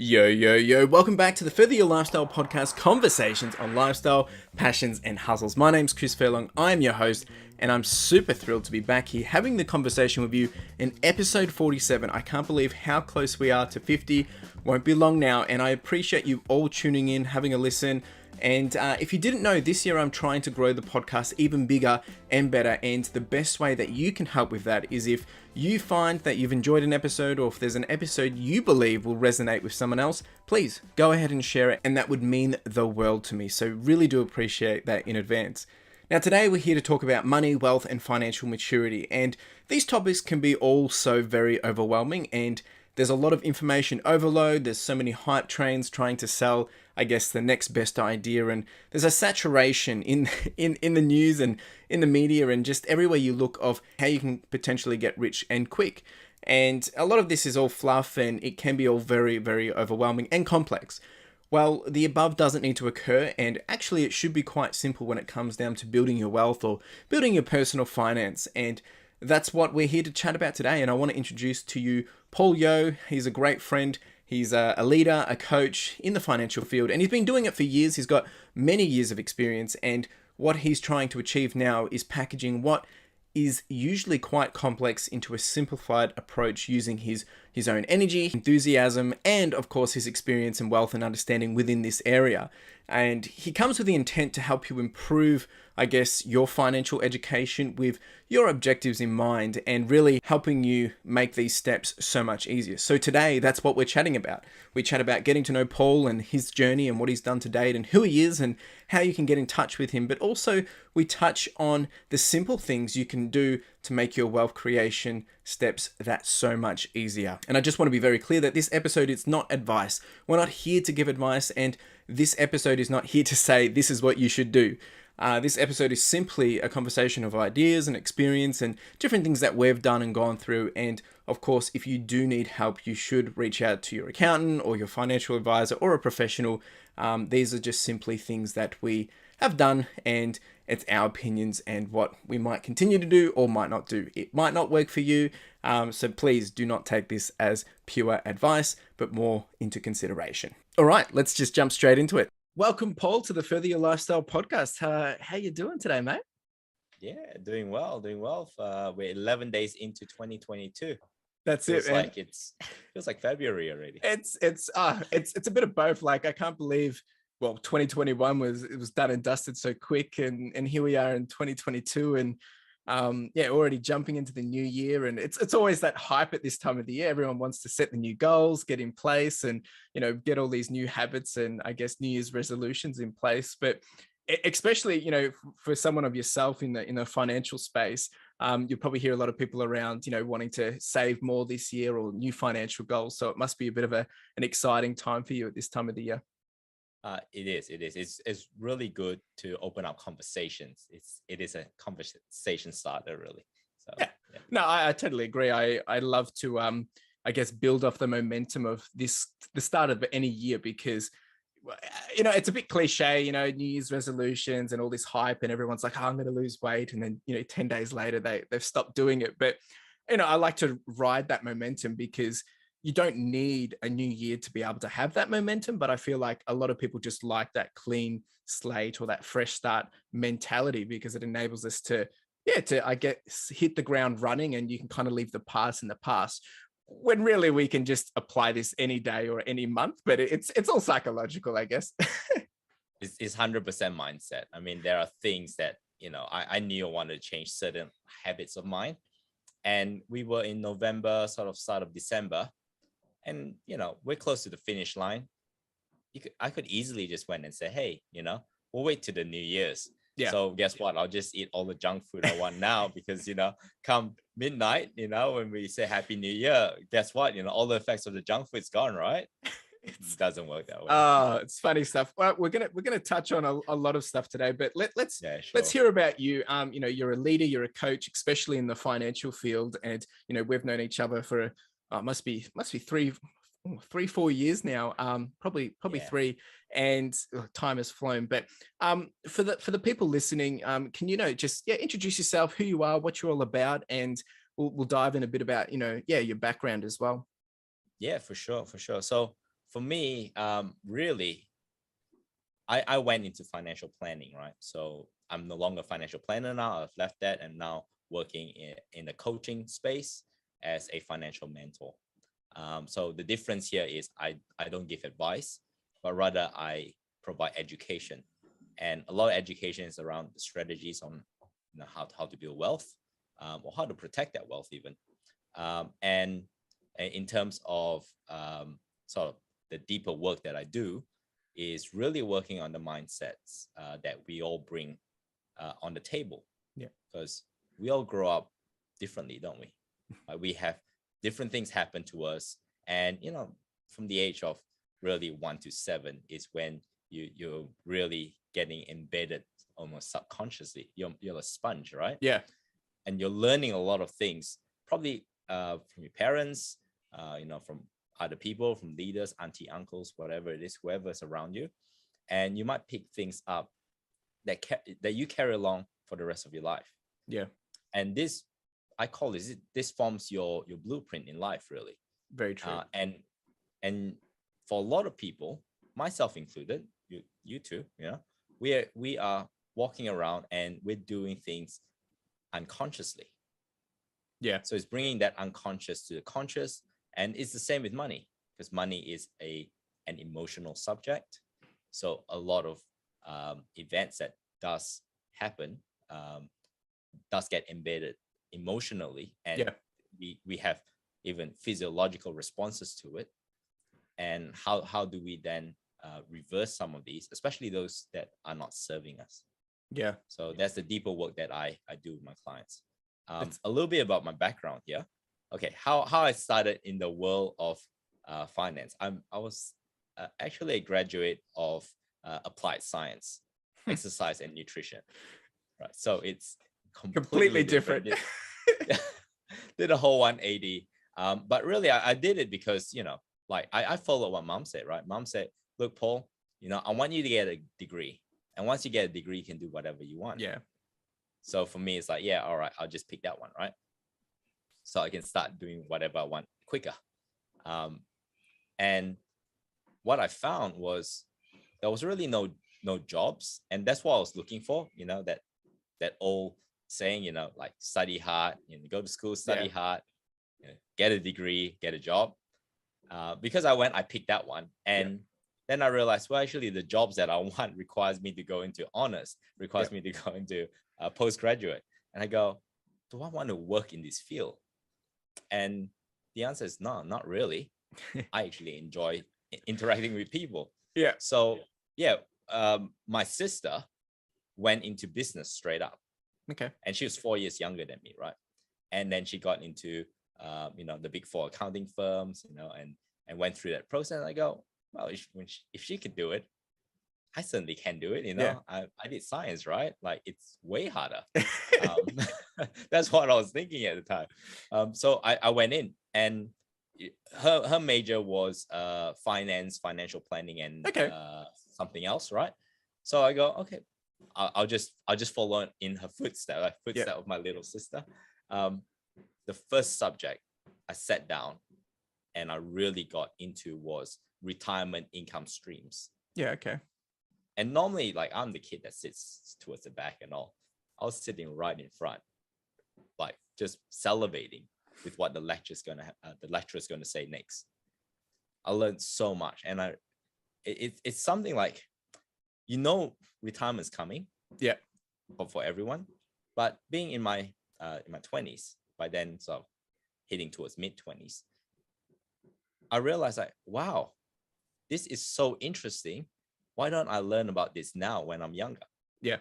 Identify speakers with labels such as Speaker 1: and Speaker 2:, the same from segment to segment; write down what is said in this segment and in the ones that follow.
Speaker 1: Yo, yo, yo. Welcome back to the Further Your Lifestyle podcast, conversations on lifestyle, passions, and hustles. My name's Chris Furlong. I'm your host, and I'm super thrilled to be back here having the conversation with you in episode 47. I can't believe how close we are to 50. Won't be long now, and I appreciate you all tuning in, having a listen. And if you didn't know, this year I'm trying to grow the podcast even bigger and better. And the best way that you can help with that is if you find that you've enjoyed an episode, or if there's an episode you believe will resonate with someone else, please go ahead and share it. And that would mean the world to me. So really do appreciate that in advance. Now today we're here to talk about money, wealth, and financial maturity. And these topics can be all so very overwhelming, and there's a lot of information overload. There's so many hype trains trying to sell, I guess, the next best idea. And there's a saturation in the news and in the media and just everywhere you look of how you can potentially get rich and quick. And a lot of this is all fluff, and it can be all very, very overwhelming and complex. Well, the above doesn't need to occur, and actually it should be quite simple when it comes down to building your wealth or building your personal finance. And that's what we're here to chat about today. And I want to introduce to you Paul Yeo. He's a great friend. He's a leader, a coach in the financial field, and he's been doing it for years. He's got many years of experience, and what he's trying to achieve now is packaging what is usually quite complex into a simplified approach using his own energy, enthusiasm, and of course his experience and wealth and understanding within this area. And he comes with the intent to help you improve, I guess, your financial education with your objectives in mind, and really helping you make these steps so much easier. So today, that's what we're chatting about. We chat about getting to know Paul and his journey and what he's done to date and who he is and how you can get in touch with him. But also we touch on the simple things you can do to make your wealth creation steps that so much easier. And I just want to be very clear that this episode is not advice. We're not here to give advice, and this episode is not here to say this is what you should do. This episode is simply a conversation of ideas and experience and different things that we've done and gone through. And of course, if you do need help, you should reach out to your accountant or your financial advisor or a professional. These are just simply things that we have done, and it's our opinions and what we might continue to do or might not do. It might not work for you. So please do not take this as pure advice, but more into consideration. All right, let's just jump straight into it. Welcome, Paul, to the Further Your Lifestyle podcast. How you doing today, mate?
Speaker 2: Yeah, doing well. We're 11 days into 2022.
Speaker 1: That's
Speaker 2: feels
Speaker 1: it, man.
Speaker 2: like feels like February already.
Speaker 1: It's a bit of both. Like, I can't believe, 2021 was done and dusted so quick, and here we are in 2022, and already jumping into the new year. And it's always that hype at this time of the year. Everyone wants to set the new goals, get in place, and get all these new habits and, I guess, New Year's resolutions in place. But especially for someone of yourself in the financial space, you'll probably hear a lot of people around wanting to save more this year or new financial goals. So it must be a bit of an exciting time for you at this time of the year.
Speaker 2: It is. It's really good to open up conversations. It is a conversation starter, really. So
Speaker 1: yeah. No, I totally agree. I love to I guess build off the momentum of the start of any year, because it's a bit cliche, New Year's resolutions and all this hype, and everyone's like, oh, I'm going to lose weight, and then 10 days later they've stopped doing it. But I like to ride that momentum, because you don't need a new year to be able to have that momentum. But I feel like a lot of people just like that clean slate or that fresh start mentality, because it enables us to I guess hit the ground running, and you can kind of leave the past in the past, when really we can just apply this any day or any month. But it's all psychological, I guess.
Speaker 2: It's 100% mindset. I mean, there are things that I knew I wanted to change certain habits of mine, and we were in November, sort of start of December. And, we're close to the finish line. I could easily just went and say, hey, we'll wait till the New Year's.
Speaker 1: Yeah.
Speaker 2: So guess what? I'll just eat all the junk food I want now, because, come midnight, when we say Happy New Year, guess what? All the effects of the junk food's gone, right? It doesn't work that way.
Speaker 1: Oh, it's funny stuff. Well, we're gonna touch on a lot of stuff today, but let's hear about you. You're a leader, you're a coach, especially in the financial field, and we've known each other for must be 3-4 years now, probably 3, and time has flown. But for the people listening, can just introduce yourself, who you are, what you're all about, and we'll dive in a bit about your background as well.
Speaker 2: Yeah, for sure. So for me, really, I went into financial planning, right? So I'm no longer a financial planner now. I've left that and now working in the coaching space as a financial mentor. So the difference here is I don't give advice, but rather I provide education. And a lot of education is around the strategies on how to build wealth, or how to protect that wealth even. And in terms of sort of the deeper work that I do is really working on the mindsets that we all bring on the table.
Speaker 1: Yeah.
Speaker 2: Because we all grow up differently, don't we? We have different things happen to us. And, from the age of really 1 to 7 is when you're really getting embedded almost subconsciously. You're a sponge, right?
Speaker 1: Yeah.
Speaker 2: And you're learning a lot of things, probably from your parents, from other people, from leaders, auntie, uncles, whatever it is, whoever's around you. And you might pick things up that you carry along for the rest of your life.
Speaker 1: Yeah.
Speaker 2: And this, I call this forms your blueprint in life, really.
Speaker 1: Very true.
Speaker 2: And for a lot of people, myself included, you too, we are walking around and we're doing things unconsciously.
Speaker 1: Yeah.
Speaker 2: So it's bringing that unconscious to the conscious, and it's the same with money, because money is an emotional subject. So a lot of events that does happen does get embedded emotionally, and we have even physiological responses to it. And how do we then reverse some of these, especially those that are not serving us?
Speaker 1: Yeah.
Speaker 2: So that's the deeper work that I do with my clients. A little bit about my background here. Okay, how I started in the world of finance. I was actually a graduate of applied science, exercise and nutrition. Right, so it's completely
Speaker 1: different.
Speaker 2: Did a whole 180. But really, I did it because I followed what mom said. Right, mom said, "Look, Paul, I want you to get a degree, and once you get a degree, you can do whatever you want."
Speaker 1: Yeah.
Speaker 2: So for me, it's like, yeah, all right, I'll just pick that one, right? So I can start doing whatever I want quicker. And what I found was there was really no jobs, and that's what I was looking for. That old saying, like study hard, go to school, study hard, get a degree, get a job. Because I picked that one, and then I realized, well, actually, the jobs that I want requires me to go into honors, requires me to go into postgraduate. And I go, do I want to work in this field? And the answer is no, not really. I actually enjoy interacting with people.
Speaker 1: Yeah.
Speaker 2: So my sister went into business straight up.
Speaker 1: Okay.
Speaker 2: And she was 4 years younger than me, right? And then she got into the big four accounting firms, and went through that process. And I go, well, if she could do it, I certainly can do it. I did science, right? Like, it's way harder. That's what I was thinking at the time. So I went in, and her major was finance, financial planning, and something else, right? So I go, okay, I'll just follow in her footstep, of my little sister. The first subject I sat down and I really got into was retirement income streams.
Speaker 1: Yeah. Okay.
Speaker 2: And normally, like, I'm the kid that sits towards the back and all. I was sitting right in front, like, just salivating with what the lecturer's gonna say next. I learned so much, and it's something like, retirement's coming.
Speaker 1: Yeah.
Speaker 2: For everyone, but being in my 20s, by then, so hitting towards mid-20s, I realized, like, wow, this is so interesting. Why don't I learn about this now when I'm younger?
Speaker 1: Yeah.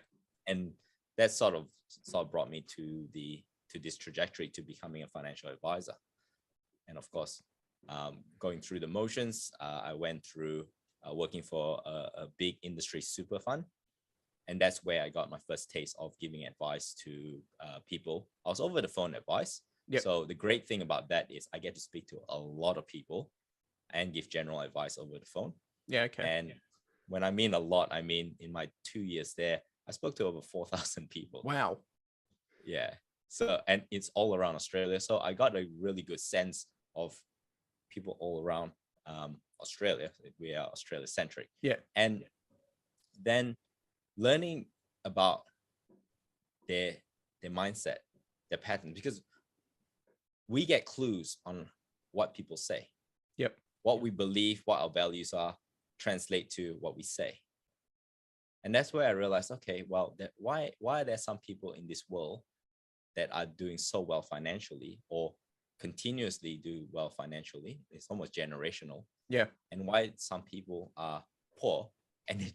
Speaker 2: And that sort of brought me to this trajectory to becoming a financial advisor. And of course, going through the motions, I went through working for a big industry super fund. And that's where I got my first taste of giving advice to people. I was over the phone advice.
Speaker 1: Yep.
Speaker 2: So the great thing about that is I get to speak to a lot of people and give general advice over the phone.
Speaker 1: Yeah. Okay.
Speaker 2: And when I mean a lot, I mean in my 2 years there, I spoke to over 4,000 people.
Speaker 1: Wow.
Speaker 2: Yeah. So, and it's all around Australia. So I got a really good sense of people all around Australia. We are Australia centric.
Speaker 1: Yeah.
Speaker 2: And then learning about their mindset, their pattern, because we get clues on what people say.
Speaker 1: Yep.
Speaker 2: What we believe, what our values are, translate to what we say. And that's where I realized, okay, well, why are there some people in this world that are doing so well financially or continuously do well financially? It's almost generational.
Speaker 1: Yeah.
Speaker 2: And why some people are poor and they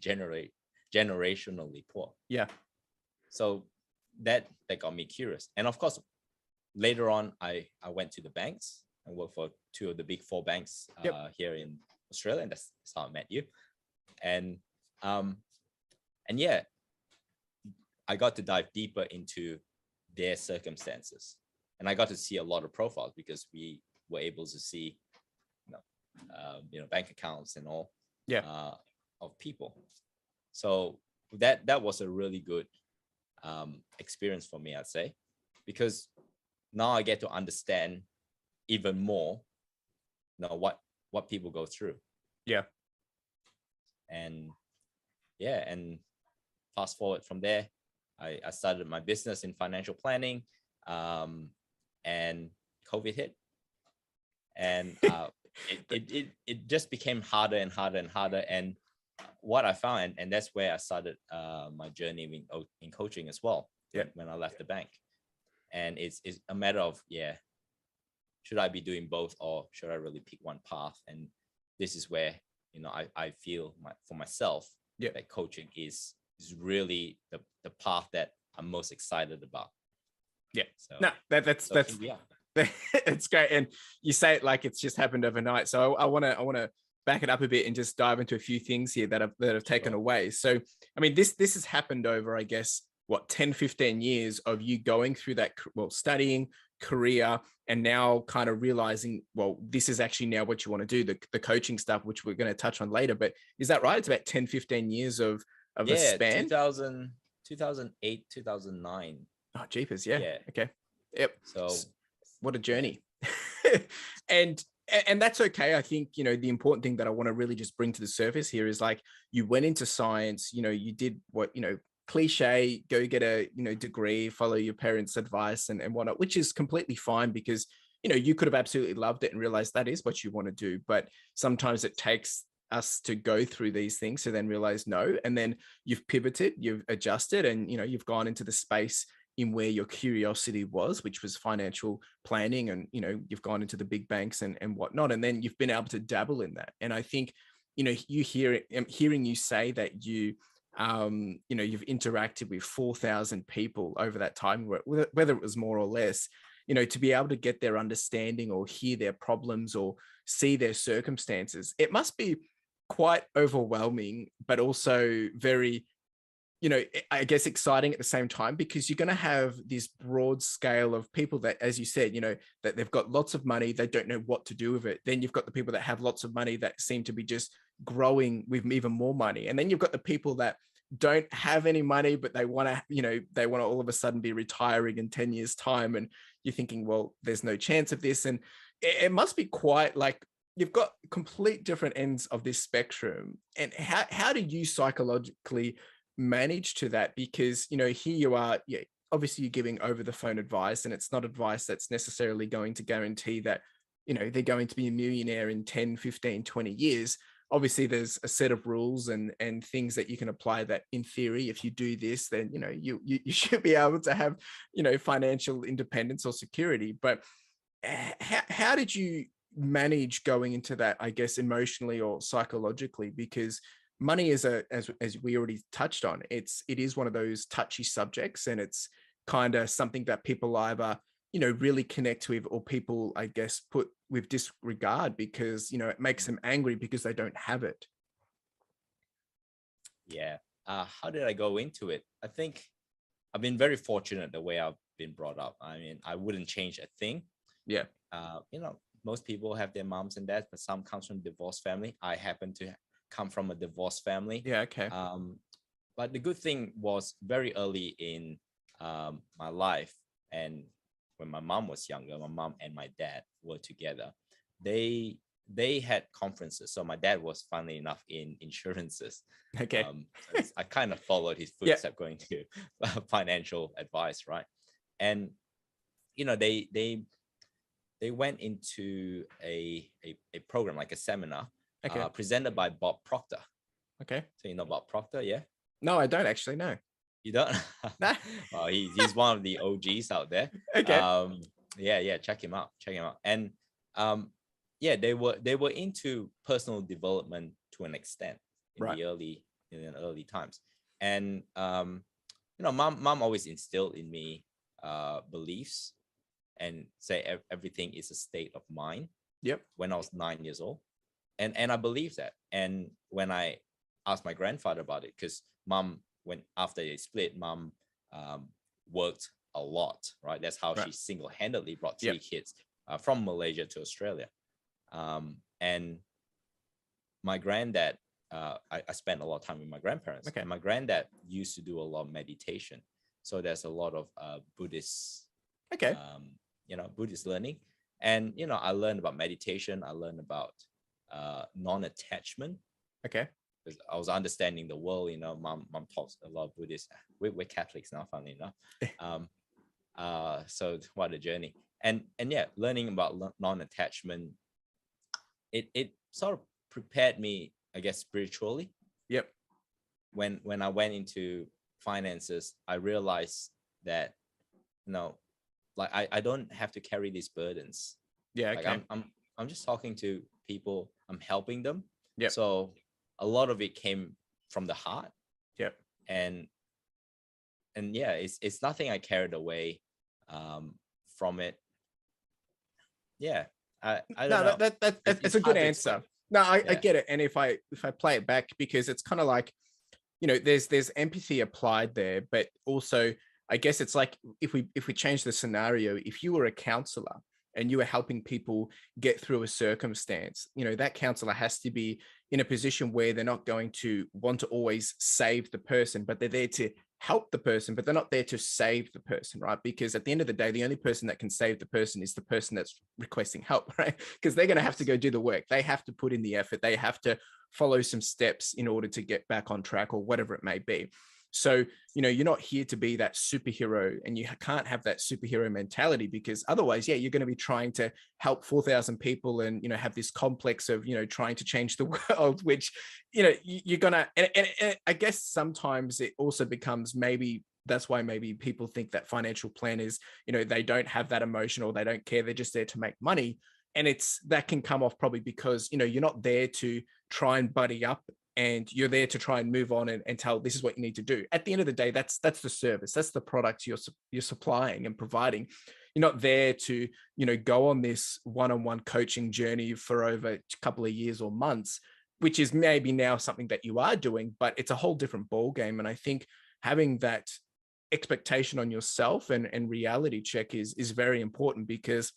Speaker 2: generationally poor.
Speaker 1: Yeah.
Speaker 2: So that got me curious. And of course, later on, I went to the banks and worked for two of the big four banks here in Australia, and that's how I met you. And yeah, I got to dive deeper into their circumstances, and I got to see a lot of profiles because we were able to see, bank accounts and all of people. So that was a really good experience for me, I'd say, because now I get to understand even more, what people go through.
Speaker 1: Yeah.
Speaker 2: And fast forward from there, I started my business in financial planning, and COVID hit, and it just became harder and harder and harder. And what I found, and that's where I started my journey in coaching as well.
Speaker 1: Yeah.
Speaker 2: When I left the bank, and it's a matter of, should I be doing both, or should I really pick one path? And this is where I feel for myself that coaching is really the path that I'm most excited about.
Speaker 1: Yeah.
Speaker 2: So
Speaker 1: no, that's it's great. And you say it like it's just happened overnight. So I want to back it up a bit and just dive into a few things here that have taken away. So, I mean, this has happened over, I guess, 10, 15 years of you going through that, studying, career, and now kind of realizing, this is actually now what you want to do, the coaching stuff, which we're going to touch on later. But is that right? It's about 10, 15 years of a span?
Speaker 2: 2008, 2009.
Speaker 1: Oh, jeepers. Yeah. Okay. Yep.
Speaker 2: So
Speaker 1: what a journey. And that's okay. I think, the important thing that I want to really just bring to the surface here is, like, you went into science, you did what, cliche, go get a, degree, follow your parents' advice and whatnot, which is completely fine because, you could have absolutely loved it and realized that is what you want to do. But sometimes it takes us to go through these things to then realize no. And then you've pivoted, you've adjusted, and, you've gone into the space in where your curiosity was, which was financial planning. And, you've gone into the big banks and whatnot, and then you've been able to dabble in that. And I think, hearing you say that you've interacted with 4,000 people over that time, whether it was more or less, to be able to get their understanding or hear their problems or see their circumstances, it must be quite overwhelming, but also very, I guess, exciting at the same time, because you're going to have this broad scale of people that, as you said, that they've got lots of money, they don't know what to do with it. Then you've got the people that have lots of money that seem to be just growing with even more money. And then you've got the people that don't have any money, but they want to all of a sudden be retiring in 10 years time. And you're thinking, well, there's no chance of this. And it must be quite like, you've got complete different ends of this spectrum. And how do you psychologically manage to that? Because, here you are, obviously you're giving over the phone advice, and it's not advice that's necessarily going to guarantee that, they're going to be a millionaire in 10, 15, 20 years. Obviously there's a set of rules and things that you can apply that, in theory, if you do this, then, you should be able to have, financial independence or security. But how did you manage going into that, I guess, emotionally or psychologically? Because money is as we already touched on, it is one of those touchy subjects, and it's kind of something that people either, really connect with, or people, I guess, put with disregard because, it makes them angry because they don't have it.
Speaker 2: Yeah. How did I go into it? I think I've been very fortunate the way I've been brought up. I mean, I wouldn't change a thing.
Speaker 1: Yeah.
Speaker 2: Most people have their moms and dads, but some comes from divorced family. I happen to come from a divorced family.
Speaker 1: Yeah. Okay.
Speaker 2: But the good thing was, very early in my life, and when my mom was younger, my mom and my dad were together. They they had conferences. So my dad was, funnily enough, in insurances.
Speaker 1: Okay.
Speaker 2: So I kind of followed his
Speaker 1: Yeah.
Speaker 2: footsteps going to financial advice, right? And they went into a program, like a seminar,
Speaker 1: Okay.
Speaker 2: presented by Bob Proctor.
Speaker 1: Okay.
Speaker 2: So you know Bob Proctor, yeah?
Speaker 1: No, I don't actually know.
Speaker 2: You don't?
Speaker 1: Nah.
Speaker 2: Well, he's one of the OGs out there.
Speaker 1: Okay.
Speaker 2: Yeah, check him out. And yeah, they were into personal development to an extent in
Speaker 1: Right.
Speaker 2: the early times. And mom always instilled in me beliefs and say everything is a state of mind.
Speaker 1: Yep.
Speaker 2: When I was 9 years old, and I believe that. And when I asked my grandfather about it, because mom, after they split, mom worked a lot, right? That's how
Speaker 1: Right.
Speaker 2: she single-handedly brought
Speaker 1: Yep.
Speaker 2: 3 kids from Malaysia to Australia. And my granddad, I spent a lot of time with my grandparents.
Speaker 1: Okay.
Speaker 2: And my granddad used to do a lot of meditation. So there's a lot of Buddhist,
Speaker 1: Okay.
Speaker 2: Buddhist learning. And, I learned about meditation. I learned about non-attachment.
Speaker 1: Okay.
Speaker 2: Because I was understanding the world. Mom talks a lot of Buddhist. We're Catholics now, funnily enough. So what a journey. And yeah, learning about non-attachment, it sort of prepared me, I guess, spiritually.
Speaker 1: Yep.
Speaker 2: When I went into finances, I realized that like I don't have to carry these burdens.
Speaker 1: Yeah.
Speaker 2: Like
Speaker 1: Okay.
Speaker 2: I'm just talking to people, I'm helping them.
Speaker 1: Yep.
Speaker 2: So a lot of it came from the heart.
Speaker 1: Yep.
Speaker 2: And yeah, it's nothing I carried away from it. Yeah. I don't know.
Speaker 1: That's
Speaker 2: It's
Speaker 1: a good
Speaker 2: hard to
Speaker 1: answer.
Speaker 2: explain.
Speaker 1: No, I
Speaker 2: Yeah.
Speaker 1: get it. And if I play it back, because it's kind of like, there's empathy applied there, but also I guess it's like if we change the scenario, if you were a counselor and you were helping people get through a circumstance, that counselor has to be in a position where they're not going to want to always save the person, but they're there to help the person, but they're not there to save the person, right? Because at the end of the day, the only person that can save the person is the person that's requesting help, right? Because they're going to have to go do the work. They have to put in the effort. They have to follow some steps in order to get back on track or whatever it may be. So, you're not here to be that superhero, and you can't have that superhero mentality, because otherwise, yeah, you're going to be trying to help 4,000 people and, have this complex of, trying to change the world, which, you're going to, and I guess sometimes it also becomes, maybe that's why maybe people think that financial planners, they don't have that emotion, or they don't care. They're just there to make money. And that can come off probably because, you're not there to try and buddy up, and you're there to try and move on and tell this is what you need to do. At the end of the day, that's the service, that's the product you're supplying and providing. You're not there to, go on this one-on-one coaching journey for over a couple of years or months, which is maybe now something that you are doing, but it's a whole different ball game. And I think having that expectation on yourself and reality check is very important, because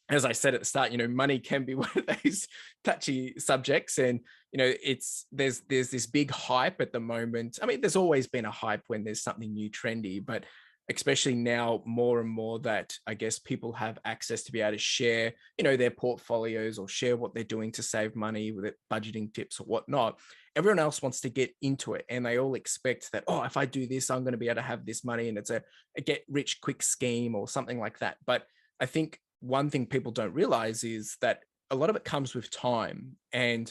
Speaker 1: as I said at the start, money can be one of those touchy subjects, and there's this big hype at the moment. I mean, there's always been a hype when there's something new, trendy, but especially now more and more that I guess people have access to be able to share, their portfolios, or share what they're doing to save money with it, budgeting tips or whatnot. Everyone else wants to get into it, and they all expect that, oh, if I do this, I'm going to be able to have this money, and it's a get rich quick scheme or something like that. But I think one thing people don't realize is that a lot of it comes with time. And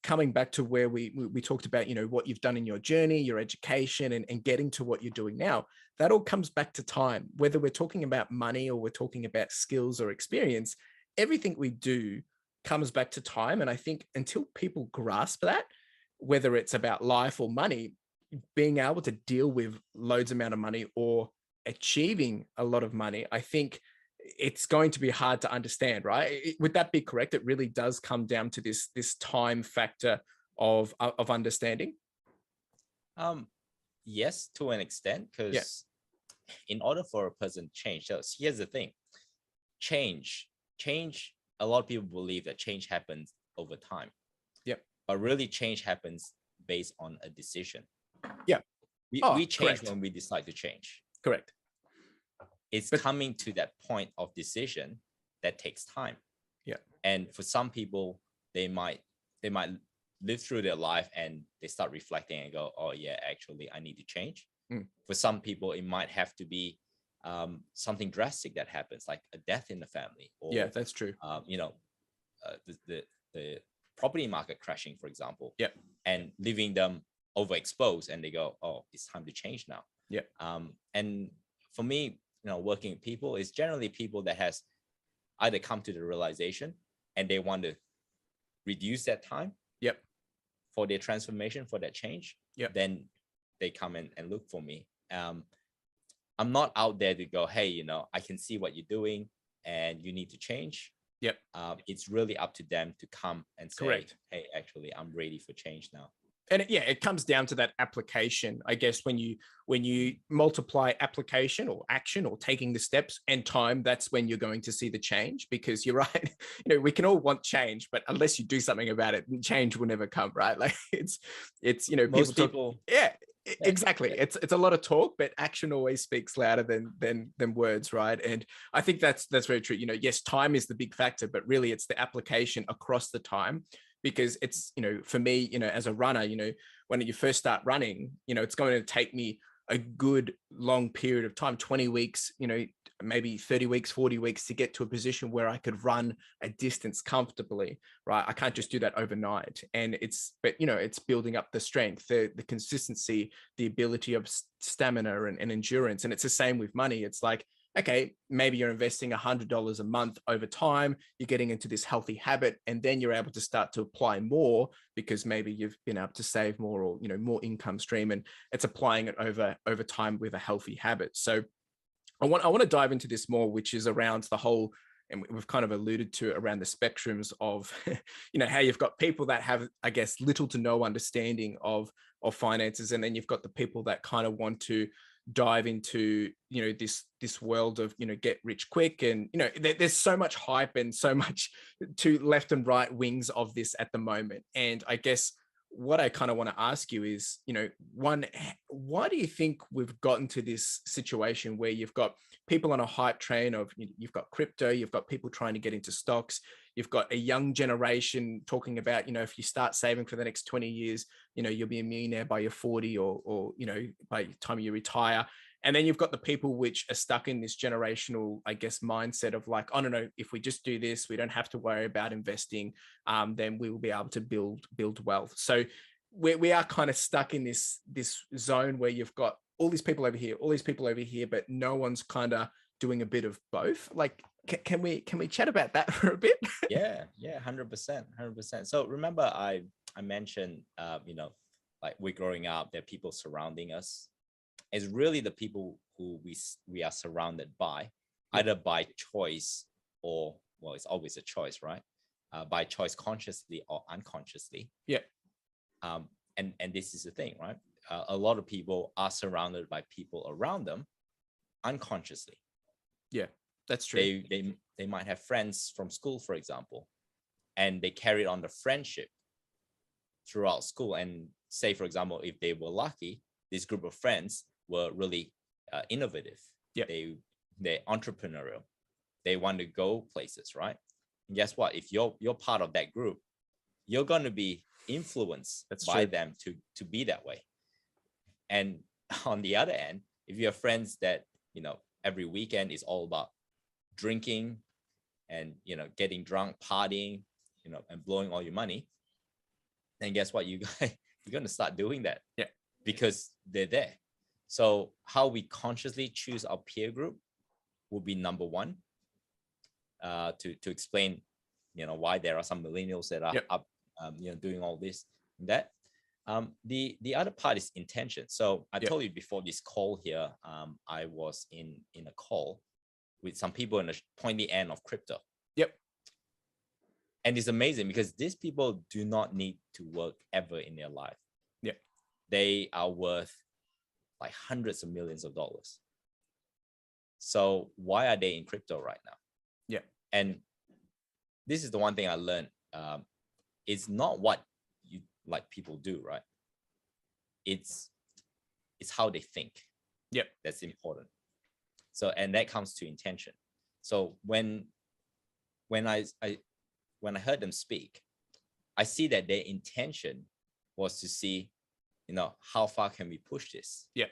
Speaker 1: coming back to where we talked about, what you've done in your journey, your education, and getting to what you're doing now, that all comes back to time. Whether we're talking about money or we're talking about skills or experience, everything we do comes back to time. And I think until people grasp that, whether it's about life or money, being able to deal with loads amount of money or achieving a lot of money, I think it's going to be hard to understand, right? Would that be correct? It really does come down to this time factor of understanding.
Speaker 2: Yes, to an extent, because in order for a person to change, so here's the thing: change. A lot of people believe that change happens over time.
Speaker 1: Yep.
Speaker 2: But really, change happens based on a decision.
Speaker 1: Yeah.
Speaker 2: We change
Speaker 1: correct.
Speaker 2: when we decide to change.
Speaker 1: Correct.
Speaker 2: It's coming to that point of decision that takes time.
Speaker 1: Yeah.
Speaker 2: And for some people, they might live through their life and they start reflecting and go, oh yeah, actually I need to change. For some people, it might have to be something drastic that happens, like a death in the family, or
Speaker 1: Yeah, that's true.
Speaker 2: The property market crashing, for example.
Speaker 1: Yeah.
Speaker 2: And leaving them overexposed, and they go, oh, it's time to change now.
Speaker 1: Yeah.
Speaker 2: And for me, working with people is generally people that has either come to the realization and they want to reduce that time.
Speaker 1: Yep.
Speaker 2: For their transformation, for that change.
Speaker 1: Yep.
Speaker 2: Then they come in and look for me. I'm not out there to go, hey, I can see what you're doing and you need to change.
Speaker 1: Yep.
Speaker 2: It's really up to them to come and say,
Speaker 1: correct,
Speaker 2: hey, actually, I'm ready for change now.
Speaker 1: And it comes down to that application, I guess. When you multiply application or action or taking the steps and time, that's when you're going to see the change. Because you're right, we can all want change, but unless you do something about it, change will never come, right? Like it's
Speaker 2: Most people
Speaker 1: yeah, exactly. It's a lot of talk, but action always speaks louder than words, right? And I think that's very true. Yes, time is the big factor, but really it's the application across the time. Because it's, for me, as a runner, when you first start running, it's going to take me a good long period of time, 20 weeks, maybe 30 weeks, 40 weeks to get to a position where I could run a distance comfortably, right? I can't just do that overnight. And it's building up the strength, the consistency, the ability of stamina and endurance. And it's the same with money. It's like, okay, maybe you're investing $100 a month over time, you're getting into this healthy habit, and then you're able to start to apply more because maybe you've been able to save more, or, more income stream, and it's applying it over time with a healthy habit. So I want to dive into this more, which is around the whole, and we've kind of alluded to around the spectrums of, how you've got people that have, I guess, little to no understanding of finances. And then you've got the people that kind of want to dive into, this world of, get rich quick. And, there's so much hype and so much to left and right wings of this at the moment. And I guess what I kind of want to ask you is, one, why do you think we've gotten to this situation where you've got people on a hype train of, you've got crypto, you've got people trying to get into stocks, you've got a young generation talking about, if you start saving for the next 20 years, you'll be a millionaire by your 40 or by the time you retire. And then you've got the people which are stuck in this generational, I guess, mindset of like, oh, no, if we just do this, we don't have to worry about investing, then we will be able to build wealth. So we are kind of stuck in this zone where you've got all these people over here, all these people over here, but no one's kind of doing a bit of both. Like, can we chat about that for a bit?
Speaker 2: Yeah, 100%. So remember, I mentioned, like we're growing up, there are people surrounding us. It's really the people who we are surrounded by, either by choice or, well, it's always a choice, right? By choice, consciously or unconsciously.
Speaker 1: Yeah.
Speaker 2: And this is the thing, right? A lot of people are surrounded by people around them unconsciously.
Speaker 1: Yeah, that's true.
Speaker 2: They might have friends from school, for example, and they carried on the friendship throughout school. And say, for example, if they were lucky, this group of friends were really innovative.
Speaker 1: Yeah.
Speaker 2: They're entrepreneurial. They want to go places, right? And guess what? If you're part of that group, you're going to be influenced by them to be that way. And on the other end, if you have friends that, every weekend is all about drinking and, getting drunk, partying, and blowing all your money, then guess what? You're going to start doing that.
Speaker 1: Yeah.
Speaker 2: Because they're there. So how we consciously choose our peer group will be number one, to explain, why there are some millennials that are up, doing all this and that. The other part is intention. So I told you before this call here, I was in a call with some people in the pointy end of crypto.
Speaker 1: Yep.
Speaker 2: And it's amazing because these people do not need to work ever in their life.
Speaker 1: Yeah.
Speaker 2: They are worth like hundreds of millions of dollars. So why are they in crypto right now?
Speaker 1: Yeah.
Speaker 2: And this is the one thing I learned. It's not what you like people do, right? It's how they think.
Speaker 1: Yep.
Speaker 2: That's important. So, and that comes to intention. So when I heard them speak, I see that their intention was to see, how far can we push this?
Speaker 1: Yeah.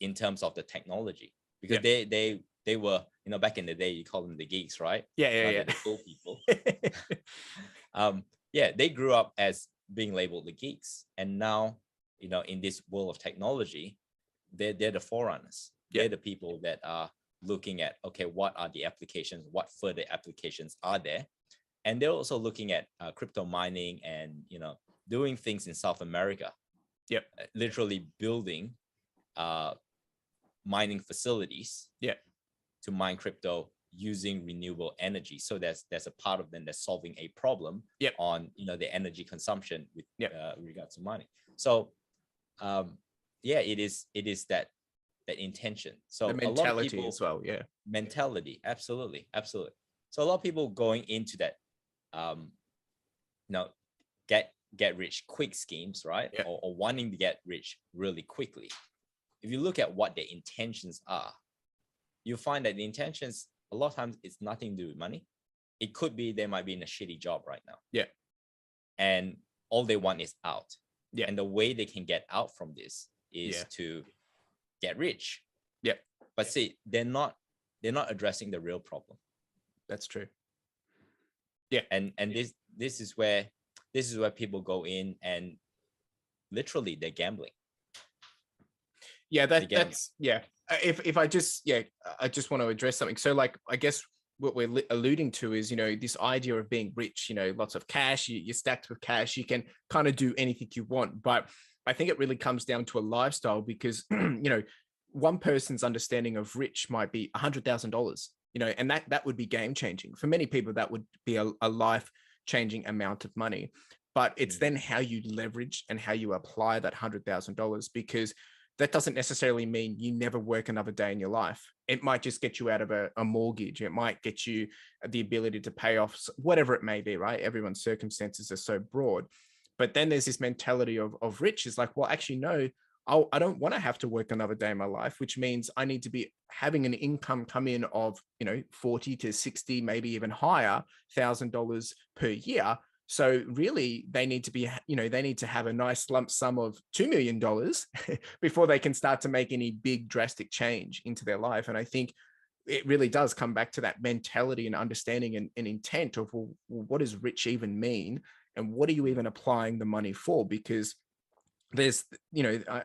Speaker 2: In terms of the technology, because
Speaker 1: Yeah.
Speaker 2: they were, back in the day, you call them the geeks, right?
Speaker 1: Yeah.
Speaker 2: The cool people. They grew up as being labeled the geeks, and now, in this world of technology, they're the forerunners.
Speaker 1: Yeah.
Speaker 2: They're the people that are looking at, okay, what are the applications? What further applications are there? And they're also looking at crypto mining and, doing things in South America.
Speaker 1: Yep.
Speaker 2: Literally building mining facilities.
Speaker 1: Yeah.
Speaker 2: To mine crypto using renewable energy. So there's a part of them that's solving a problem.
Speaker 1: Yep.
Speaker 2: On the energy consumption with regards to mining. So it is that intention. So
Speaker 1: the mentality, a lot of people, as well. Yeah.
Speaker 2: Mentality. Absolutely. So a lot of people going into that get rich quick schemes, right?
Speaker 1: Yeah.
Speaker 2: Or wanting to get rich really quickly. If you look at what their intentions are, you find that the intentions, a lot of times, it's nothing to do with money. It could be they might be in a shitty job right now.
Speaker 1: Yeah.
Speaker 2: And all they want is out.
Speaker 1: Yeah.
Speaker 2: And the way they can get out from this is to get rich.
Speaker 1: Yeah.
Speaker 2: But see, they're not addressing the real problem.
Speaker 1: That's true. Yeah.
Speaker 2: And this is where people go in and literally they're gambling.
Speaker 1: Yeah, that's If I just I just want to address something. So like, I guess what we're alluding to is, this idea of being rich, lots of cash, you're stacked with cash, you can kind of do anything you want. But I think it really comes down to a lifestyle, because, one person's understanding of rich might be $100,000, and that would be game changing. For many people, that would be a life changing amount of money. But it's then how you leverage and how you apply that $100,000, because that doesn't necessarily mean you never work another day in your life. It might just get you out of a mortgage. It might get you the ability to pay off whatever it may be, right? Everyone's circumstances are so broad. But then there's this mentality of rich is like, well, actually, no, I don't want to have to work another day in my life, which means I need to be having an income come in of, 40 to 60, maybe even higher $1,000 per year. So really, they need to be, they need to have a nice lump sum of $2 million before they can start to make any big drastic change into their life. And I think it really does come back to that mentality and understanding and intent of, well, what does rich even mean? And what are you even applying the money for? Because there's,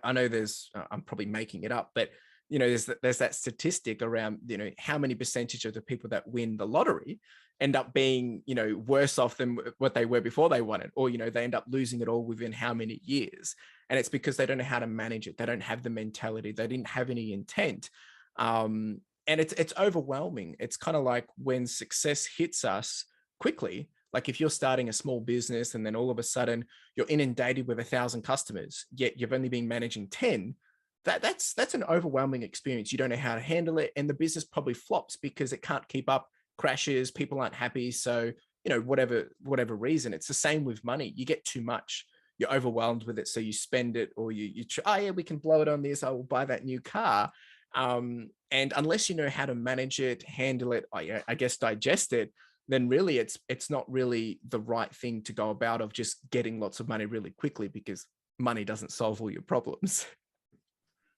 Speaker 1: I know there's, I'm probably making it up, but there's that statistic around, how many percentage of the people that win the lottery end up being, worse off than what they were before they won it, or, they end up losing it all within how many years. And it's because they don't know how to manage it. They don't have the mentality. They didn't have any intent. And it's overwhelming. It's kind of like when success hits us quickly, like if you're starting a small business and then all of a sudden you're inundated with 1,000 customers, yet you've only been managing 10, that's an overwhelming experience. You don't know how to handle it. And the business probably flops because it can't keep up, crashes, people aren't happy. So, whatever reason, it's the same with money. You get too much, you're overwhelmed with it. So you spend it, or you try, we can blow it on this. I will buy that new car. And unless you know how to manage it, handle it, I guess digest it, then really it's not really the right thing to go about, of just getting lots of money really quickly, because money doesn't solve all your problems.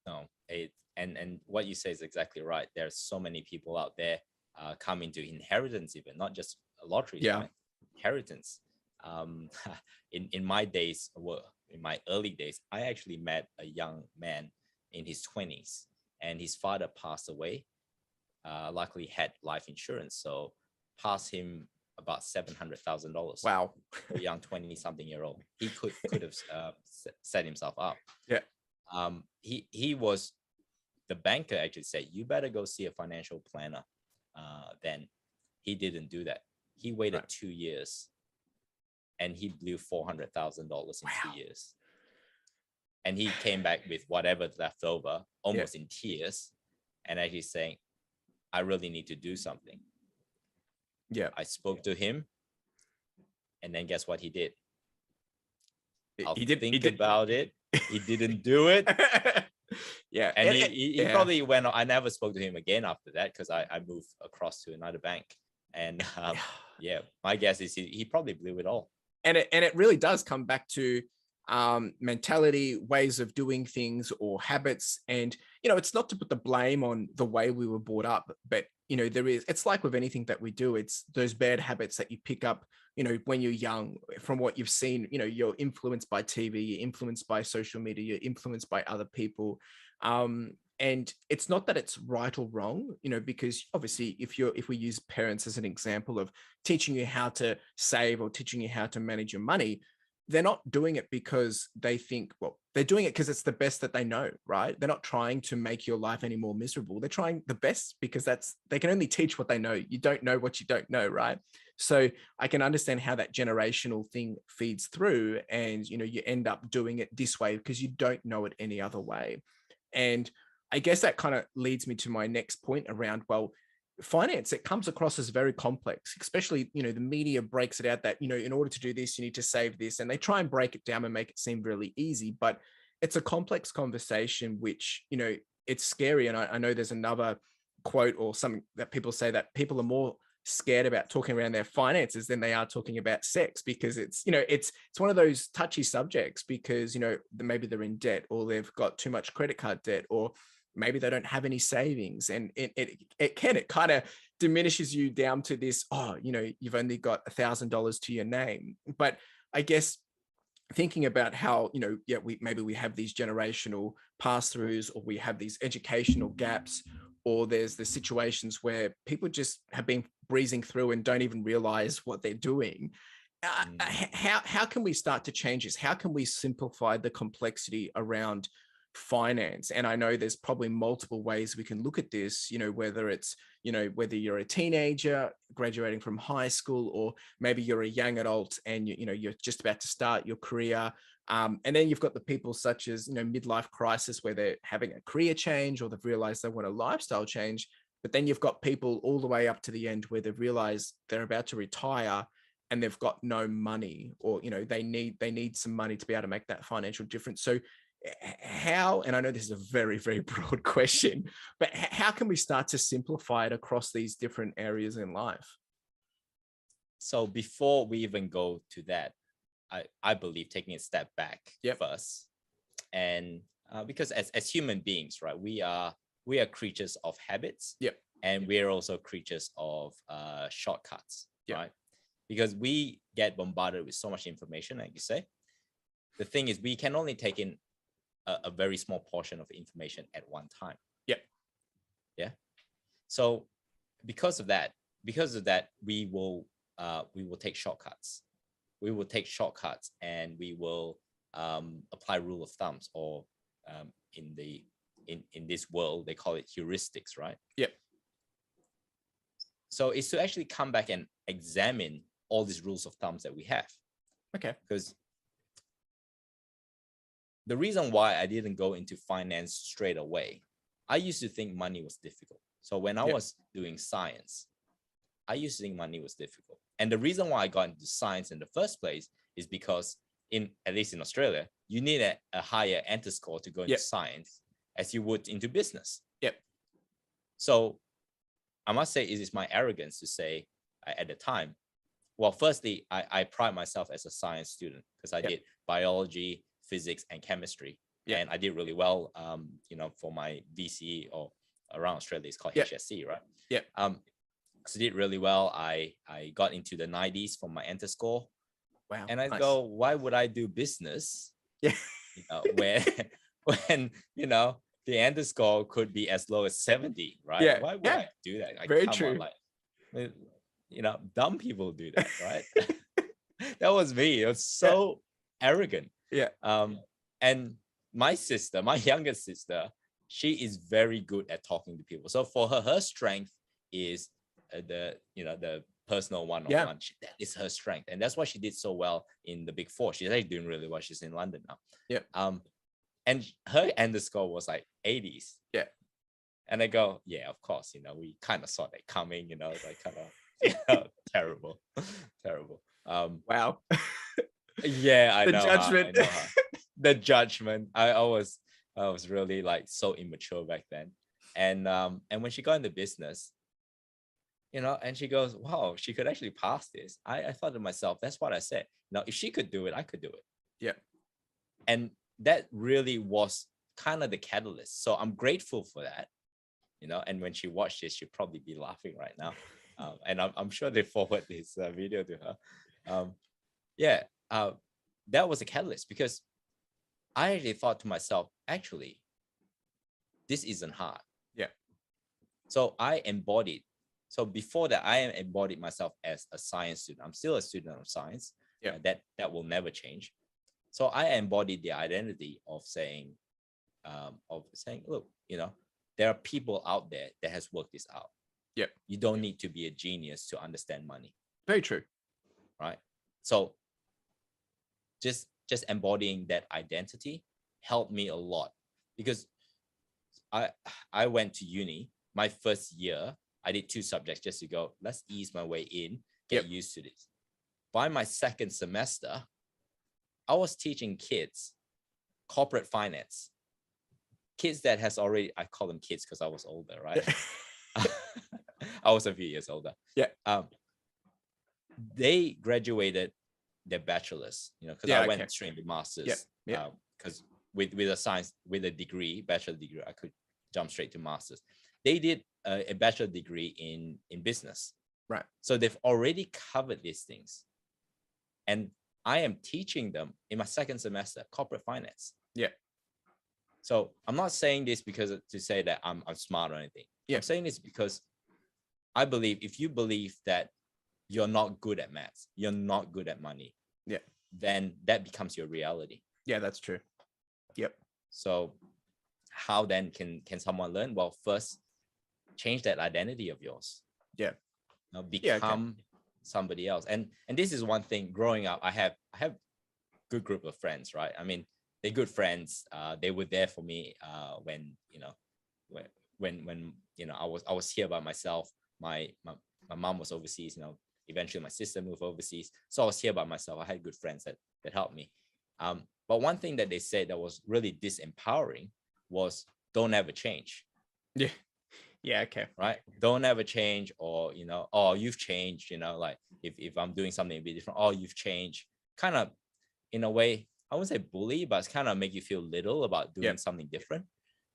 Speaker 2: No, and what you say is exactly right. There's so many people out there coming to inheritance, even not just a lottery. Right? Inheritance. In my days, in my early days, I actually met a young man in his 20s, and his father passed away. Luckily had life insurance, so passed him about $700,000.
Speaker 1: Wow.
Speaker 2: A young 20-something-year-old. He could have set himself up.
Speaker 1: Yeah.
Speaker 2: He was, the banker actually said, you better go see a financial planner. Then he didn't do that. He waited 2 years, and he blew $400,000 in 2 years. And he came back with whatever's left over, almost in tears, and actually saying, I really need to do something.
Speaker 1: Yeah.
Speaker 2: I spoke to him, and then guess what he did?
Speaker 1: He did
Speaker 2: about it. He didn't do it.
Speaker 1: Yeah.
Speaker 2: And he probably went on. I never spoke to him again after that, because I moved across to another bank. And my guess is he probably blew it all.
Speaker 1: it really does come back to mentality, ways of doing things, or habits. And it's not to put the blame on the way we were brought up, but it's like with anything that we do, it's those bad habits that you pick up when you're young, from what you've seen. You're influenced by TV, you're influenced by social media, you're influenced by other people. And it's not that it's right or wrong, because obviously if we use parents as an example of teaching you how to save or teaching you how to manage your money, they're not doing it because they think, well, they're doing it because it's the best that they know, right? They're not trying to make your life any more miserable. They're trying the best because they can only teach what they know. You don't know what you don't know, right? So I can understand how that generational thing feeds through, and you end up doing it this way because you don't know it any other way. And I guess that kind of leads me to my next point around, well, finance, it comes across as very complex, especially, the media breaks it out that, in order to do this, you need to save this. And they try and break it down and make it seem really easy, but it's a complex conversation, which, it's scary. And I know there's another quote or something that people say, that people are more scared about talking around their finances than they are talking about sex, because it's one of those touchy subjects, because maybe they're in debt, or they've got too much credit card debt, or maybe they don't have any savings, and it kind of diminishes you down to this, you've only got $1,000 to your name. But I guess thinking about how, we have these generational pass-throughs, or we have these educational gaps, or there's the situations where people just have been breezing through and don't even realize what they're doing. How can we start to change this? How can we simplify the complexity around finance? And I know there's probably multiple ways we can look at this, whether it's, whether you're a teenager graduating from high school, or maybe you're a young adult and you're just about to start your career. And then you've got the people such as, midlife crisis, where they're having a career change, or they've realized they want a lifestyle change. But then you've got people all the way up to the end where they've realized they're about to retire and they've got no money, or, they need some money to be able to make that financial difference. So how, and I know this is a very, very broad question, but how can we start to simplify it across these different areas in life?
Speaker 2: So before we even go to that, I believe taking a step back first, and because as human beings, right, we are creatures of habits, and we're also creatures of shortcuts, right? Because we get bombarded with so much information, like you say. The thing is, we can only take in a very small portion of information at one time. So because of that, we will take shortcuts. We will take shortcuts, and we will apply rule of thumbs, or in this world they call it heuristics, right? So it's to actually come back and examine all these rules of thumbs that we have. Because the reason why I didn't go into finance straight away, I used to think money was difficult. So when I was doing science, I used to think money was difficult. And the reason why I got into science in the first place is because at least in Australia, you need a higher entry score to go into science as you would into business. So I must say, it is my arrogance to say at the time, well, firstly, I pride myself as a science student, because I did biology, physics, and chemistry. And I did really well, for my VCE, or around Australia, it's called HSC, right? So did really well. I got into the 90s for my enter score.
Speaker 1: Wow.
Speaker 2: And I
Speaker 1: nice.
Speaker 2: go, why would I do business? When the enter score could be as low as 70, right? Why would I do that?
Speaker 1: Very true.
Speaker 2: Dumb people do that, right? That was me. It was so arrogant. And my youngest sister, she is very good at talking to people. So for her strength is the personal one-on-one. That is her strength, and that's why she did so well in the Big Four. She's actually doing really well. She's in London now. And her underscore was like 80s. And I go, of course, we kind of saw that coming. Like kind of terrible.
Speaker 1: Wow.
Speaker 2: I
Speaker 1: the
Speaker 2: know
Speaker 1: judgment.
Speaker 2: The judgment. I was really like so immature back then. And when she got into business, and she goes, wow, she could actually pass this. I thought to myself, that's what I said. Now, if she could do it, I could do it.
Speaker 1: Yeah.
Speaker 2: And that really was kind of the catalyst. So I'm grateful for that, and when she watched this, she'll probably be laughing right now. And I'm sure they forward this video to her. Yeah, that was a catalyst because I actually thought to myself, actually, this isn't hard.
Speaker 1: Yeah.
Speaker 2: So I embodied. So before that, I embodied myself as a science student. I'm still a student of science.
Speaker 1: Yeah.
Speaker 2: That will never change. So I embodied the identity of saying, look, there are people out there that has worked this out.
Speaker 1: Yeah.
Speaker 2: You don't need to be a genius to understand money.
Speaker 1: Very true.
Speaker 2: Right. So just embodying that identity helped me a lot because I went to uni. My first year, I did 2 subjects just to go, let's ease my way in, get used to this. By my second semester, I was teaching kids corporate finance. Kids that has already, I call them kids because I was older, right? I was a few years older.
Speaker 1: Yeah.
Speaker 2: They graduated their bachelor's, because I went straight into master's.
Speaker 1: Yeah.
Speaker 2: Because with a degree, bachelor degree, I could jump straight to master's. They did a bachelor degree in business.
Speaker 1: Right.
Speaker 2: So they've already covered these things. And I am teaching them in my second semester, corporate finance.
Speaker 1: Yeah.
Speaker 2: So I'm not saying this because to say that I'm smart or anything.
Speaker 1: Yeah.
Speaker 2: I'm saying this because I believe if you believe that you're not good at maths, you're not good at money, then that becomes your reality.
Speaker 1: Yeah, that's true. Yep.
Speaker 2: So how then can someone learn? Well, first, change that identity of yours.
Speaker 1: Yeah.
Speaker 2: Now become somebody else. And this is one thing growing up, I have good group of friends, right? I mean, they're good friends. They were there for me when I was here by myself. My mom was overseas, eventually my sister moved overseas. So I was here by myself. I had good friends that helped me. But one thing that they said that was really disempowering was don't ever change.
Speaker 1: Yeah. Yeah. Okay.
Speaker 2: Right. Don't ever change, or, oh, you've changed, like if I'm doing something a bit different, oh, you've changed, kind of in a way, I wouldn't say bully, but it's kind of make you feel little about doing something different.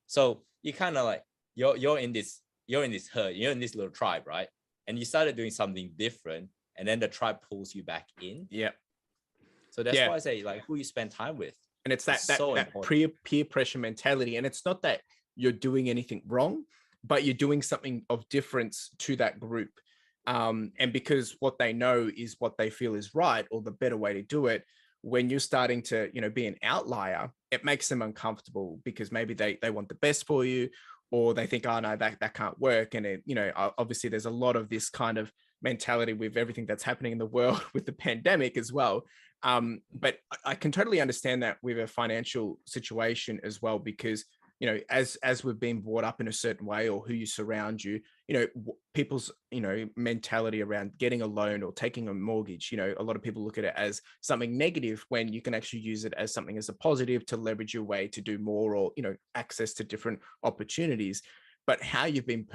Speaker 2: So you kind of like, you're in this herd, you're in this little tribe, right? And you started doing something different, and then the tribe pulls you back in.
Speaker 1: Yeah.
Speaker 2: So that's why I say, like, who you spend time with.
Speaker 1: And it's that peer pressure mentality. And it's not that you're doing anything wrong, but you're doing something of difference to that group. And because what they know is what they feel is right, or the better way to do it, when you're starting to, be an outlier, it makes them uncomfortable because maybe they want the best for you, or they think, oh no, that can't work. And obviously there's a lot of this kind of mentality with everything that's happening in the world with the pandemic as well. But I can totally understand that with a financial situation as well, because as we've been brought up in a certain way, or who you surround you, people's, mentality around getting a loan or taking a mortgage, a lot of people look at it as something negative, when you can actually use it as something as a positive to leverage your way to do more, or, access to different opportunities. But how you've been,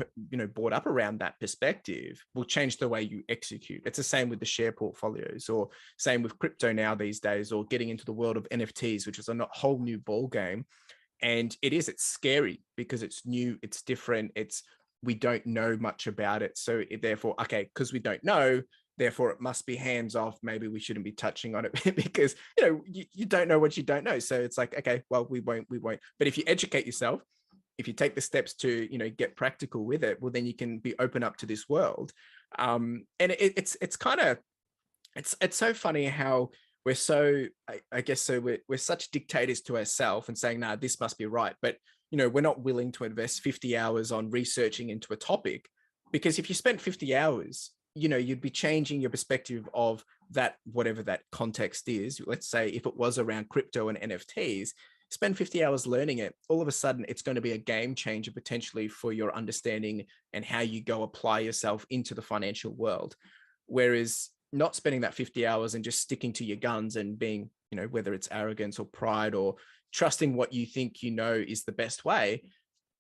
Speaker 1: brought up around that perspective will change the way you execute. It's the same with the share portfolios, or same with crypto now these days, or getting into the world of NFTs, which is a whole new ball game. And it's scary because it's new, it's different, we don't know much about it. So therefore, because we don't know, therefore it must be hands off. Maybe we shouldn't be touching on it because, you don't know what you don't know. So it's like, okay, well, we won't. But if you educate yourself, if you take the steps to, get practical with it, well, then you can be open up to this world. And it's so funny how we're so, I guess, so we're such dictators to ourselves and saying, nah, this must be right. But, we're not willing to invest 50 hours on researching into a topic, because if you spent 50 hours, you'd be changing your perspective of that, whatever that context is. Let's say if it was around crypto and NFTs, spend 50 hours learning it. All of a sudden, it's going to be a game changer potentially for your understanding and how you go apply yourself into the financial world. Whereas not spending that 50 hours and just sticking to your guns and being, whether it's arrogance or pride or trusting what you think is the best way,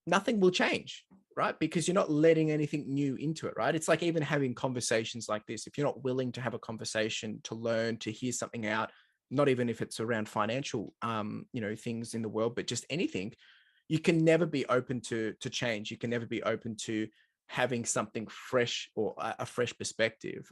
Speaker 1: nothing will change. right? Because you're not letting anything new into it, right? It's like even having conversations like this. If you're not willing to have a conversation, to learn, to hear something out, not even if it's around financial, things in the world, but just anything, you can never be open to change. You can never be open to having something fresh or a fresh perspective.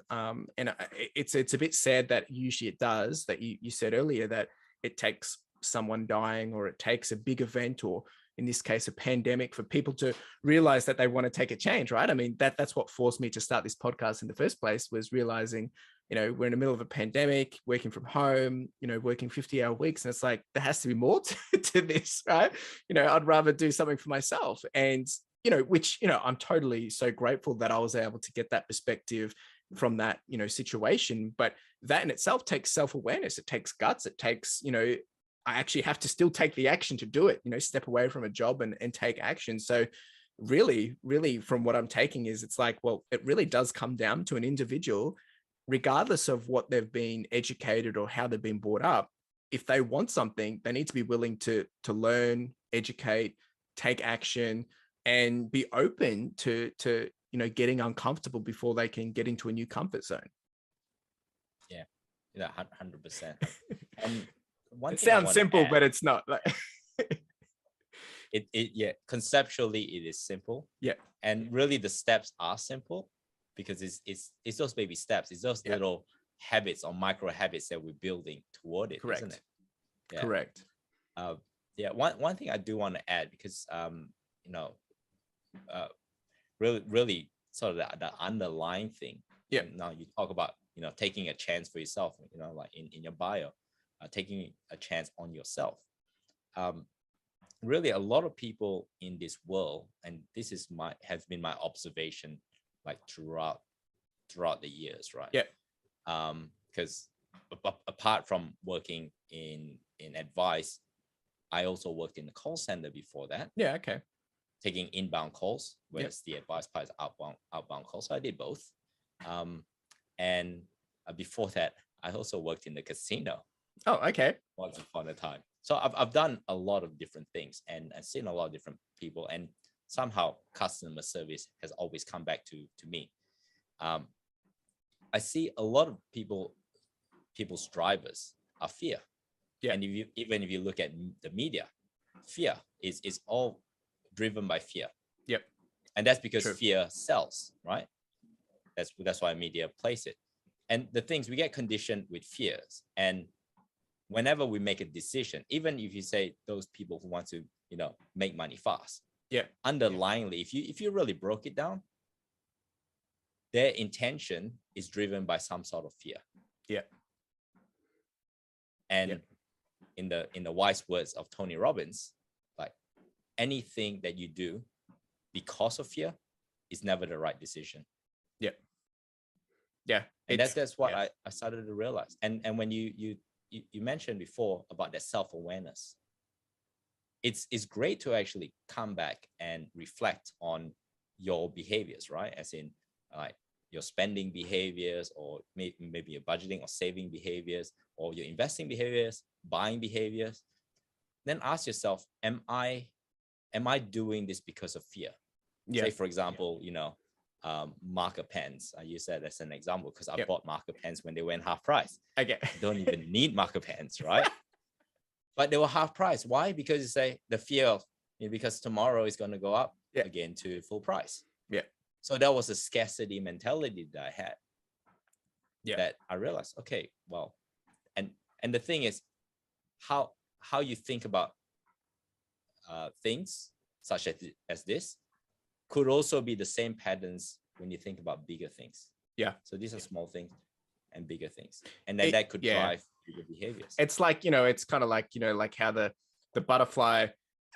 Speaker 1: It's a bit sad that usually it does, that you said earlier, that it takes someone dying, or it takes a big event, or in this case, a pandemic, for people to realize that they want to take a change, right? I mean, that's what forced me to start this podcast in the first place, was realizing, we're in the middle of a pandemic, working from home, working 50-hour weeks. And it's like, there has to be more to this, right? I'd rather do something for myself. And, which, I'm totally so grateful that I was able to get that perspective from that, situation. But that in itself takes self-awareness. It takes guts. It takes, I actually have to still take the action to do it, step away from a job and take action. So really, really from what I'm taking is, it's like, well, it really does come down to an individual, regardless of what they've been educated or how they've been brought up. If they want something, they need to be willing to learn, educate, take action, and be open to getting uncomfortable before they can get into a new comfort zone.
Speaker 2: Yeah, 100%. And
Speaker 1: it sounds simple, but it's not.
Speaker 2: Conceptually it is simple.
Speaker 1: Yeah.
Speaker 2: And really the steps are simple, because it's those baby steps. It's those little habits or micro habits that we're building toward it.
Speaker 1: Correct.
Speaker 2: Isn't it?
Speaker 1: Yeah. Correct.
Speaker 2: One thing I do want to add, because really sort of the underlying thing.
Speaker 1: Yeah.
Speaker 2: Now you talk about taking a chance for yourself, like in your bio, taking a chance on yourself. Really a lot of people in this world, and this is has been my observation like throughout the years, right?
Speaker 1: Yeah.
Speaker 2: Because apart from working in advice, I also worked in the call center before that.
Speaker 1: Yeah. Okay.
Speaker 2: Taking inbound calls, whereas the advice part is outbound calls. So I did both. And before that, I also worked in the casino.
Speaker 1: Oh, okay.
Speaker 2: Once upon a time. So I've done a lot of different things, and I've seen a lot of different people, and somehow customer service has always come back to me. I see a lot of people's drivers are fear.
Speaker 1: Yeah.
Speaker 2: And if you look at the media, fear is all driven by fear.
Speaker 1: Yep.
Speaker 2: And that's because
Speaker 1: True.
Speaker 2: Fear sells, right? That's why media plays it. And the things, we get conditioned with fears, and whenever we make a decision, even if you say those people who want to make money fast, underlyingly, if you really broke it down, their intention is driven by some sort of fear. And in the wise words of Tony Robbins, like, anything that you do because of fear is never the right decision. And that's what I started to realize. And when you mentioned before about that self-awareness, it's great to actually come back and reflect on your behaviors, right? As in, like, your spending behaviors, or maybe your budgeting or saving behaviors, or your investing behaviors, buying behaviors. Then ask yourself, am I doing this because of fear? Say, for example, marker pens. I use that as an example because I bought marker pens when they went half price.
Speaker 1: Okay.
Speaker 2: Don't even need marker pens, right? But they were half price. Why? Because you say the fear of, because tomorrow is going to go up again to full price. So that was a scarcity mentality that I had. That I realized, okay, well, and the thing is, how you think about things such as this could also be the same patterns when you think about bigger things. So these are small things and bigger things, and then that could drive bigger behaviors.
Speaker 1: It's like, it's kind of like, like how the butterfly,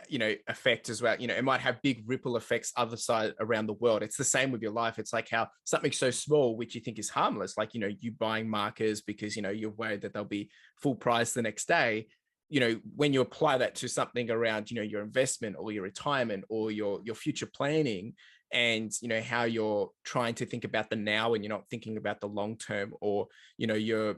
Speaker 1: effect as well. It might have big ripple effects other side around the world. It's the same with your life. It's like how something so small, which you think is harmless, like, you buying markers because, you're worried that they'll be full price the next day. When you apply that to something around, your investment or your retirement or your future planning, and, how you're trying to think about the now and you're not thinking about the long term, or, you're,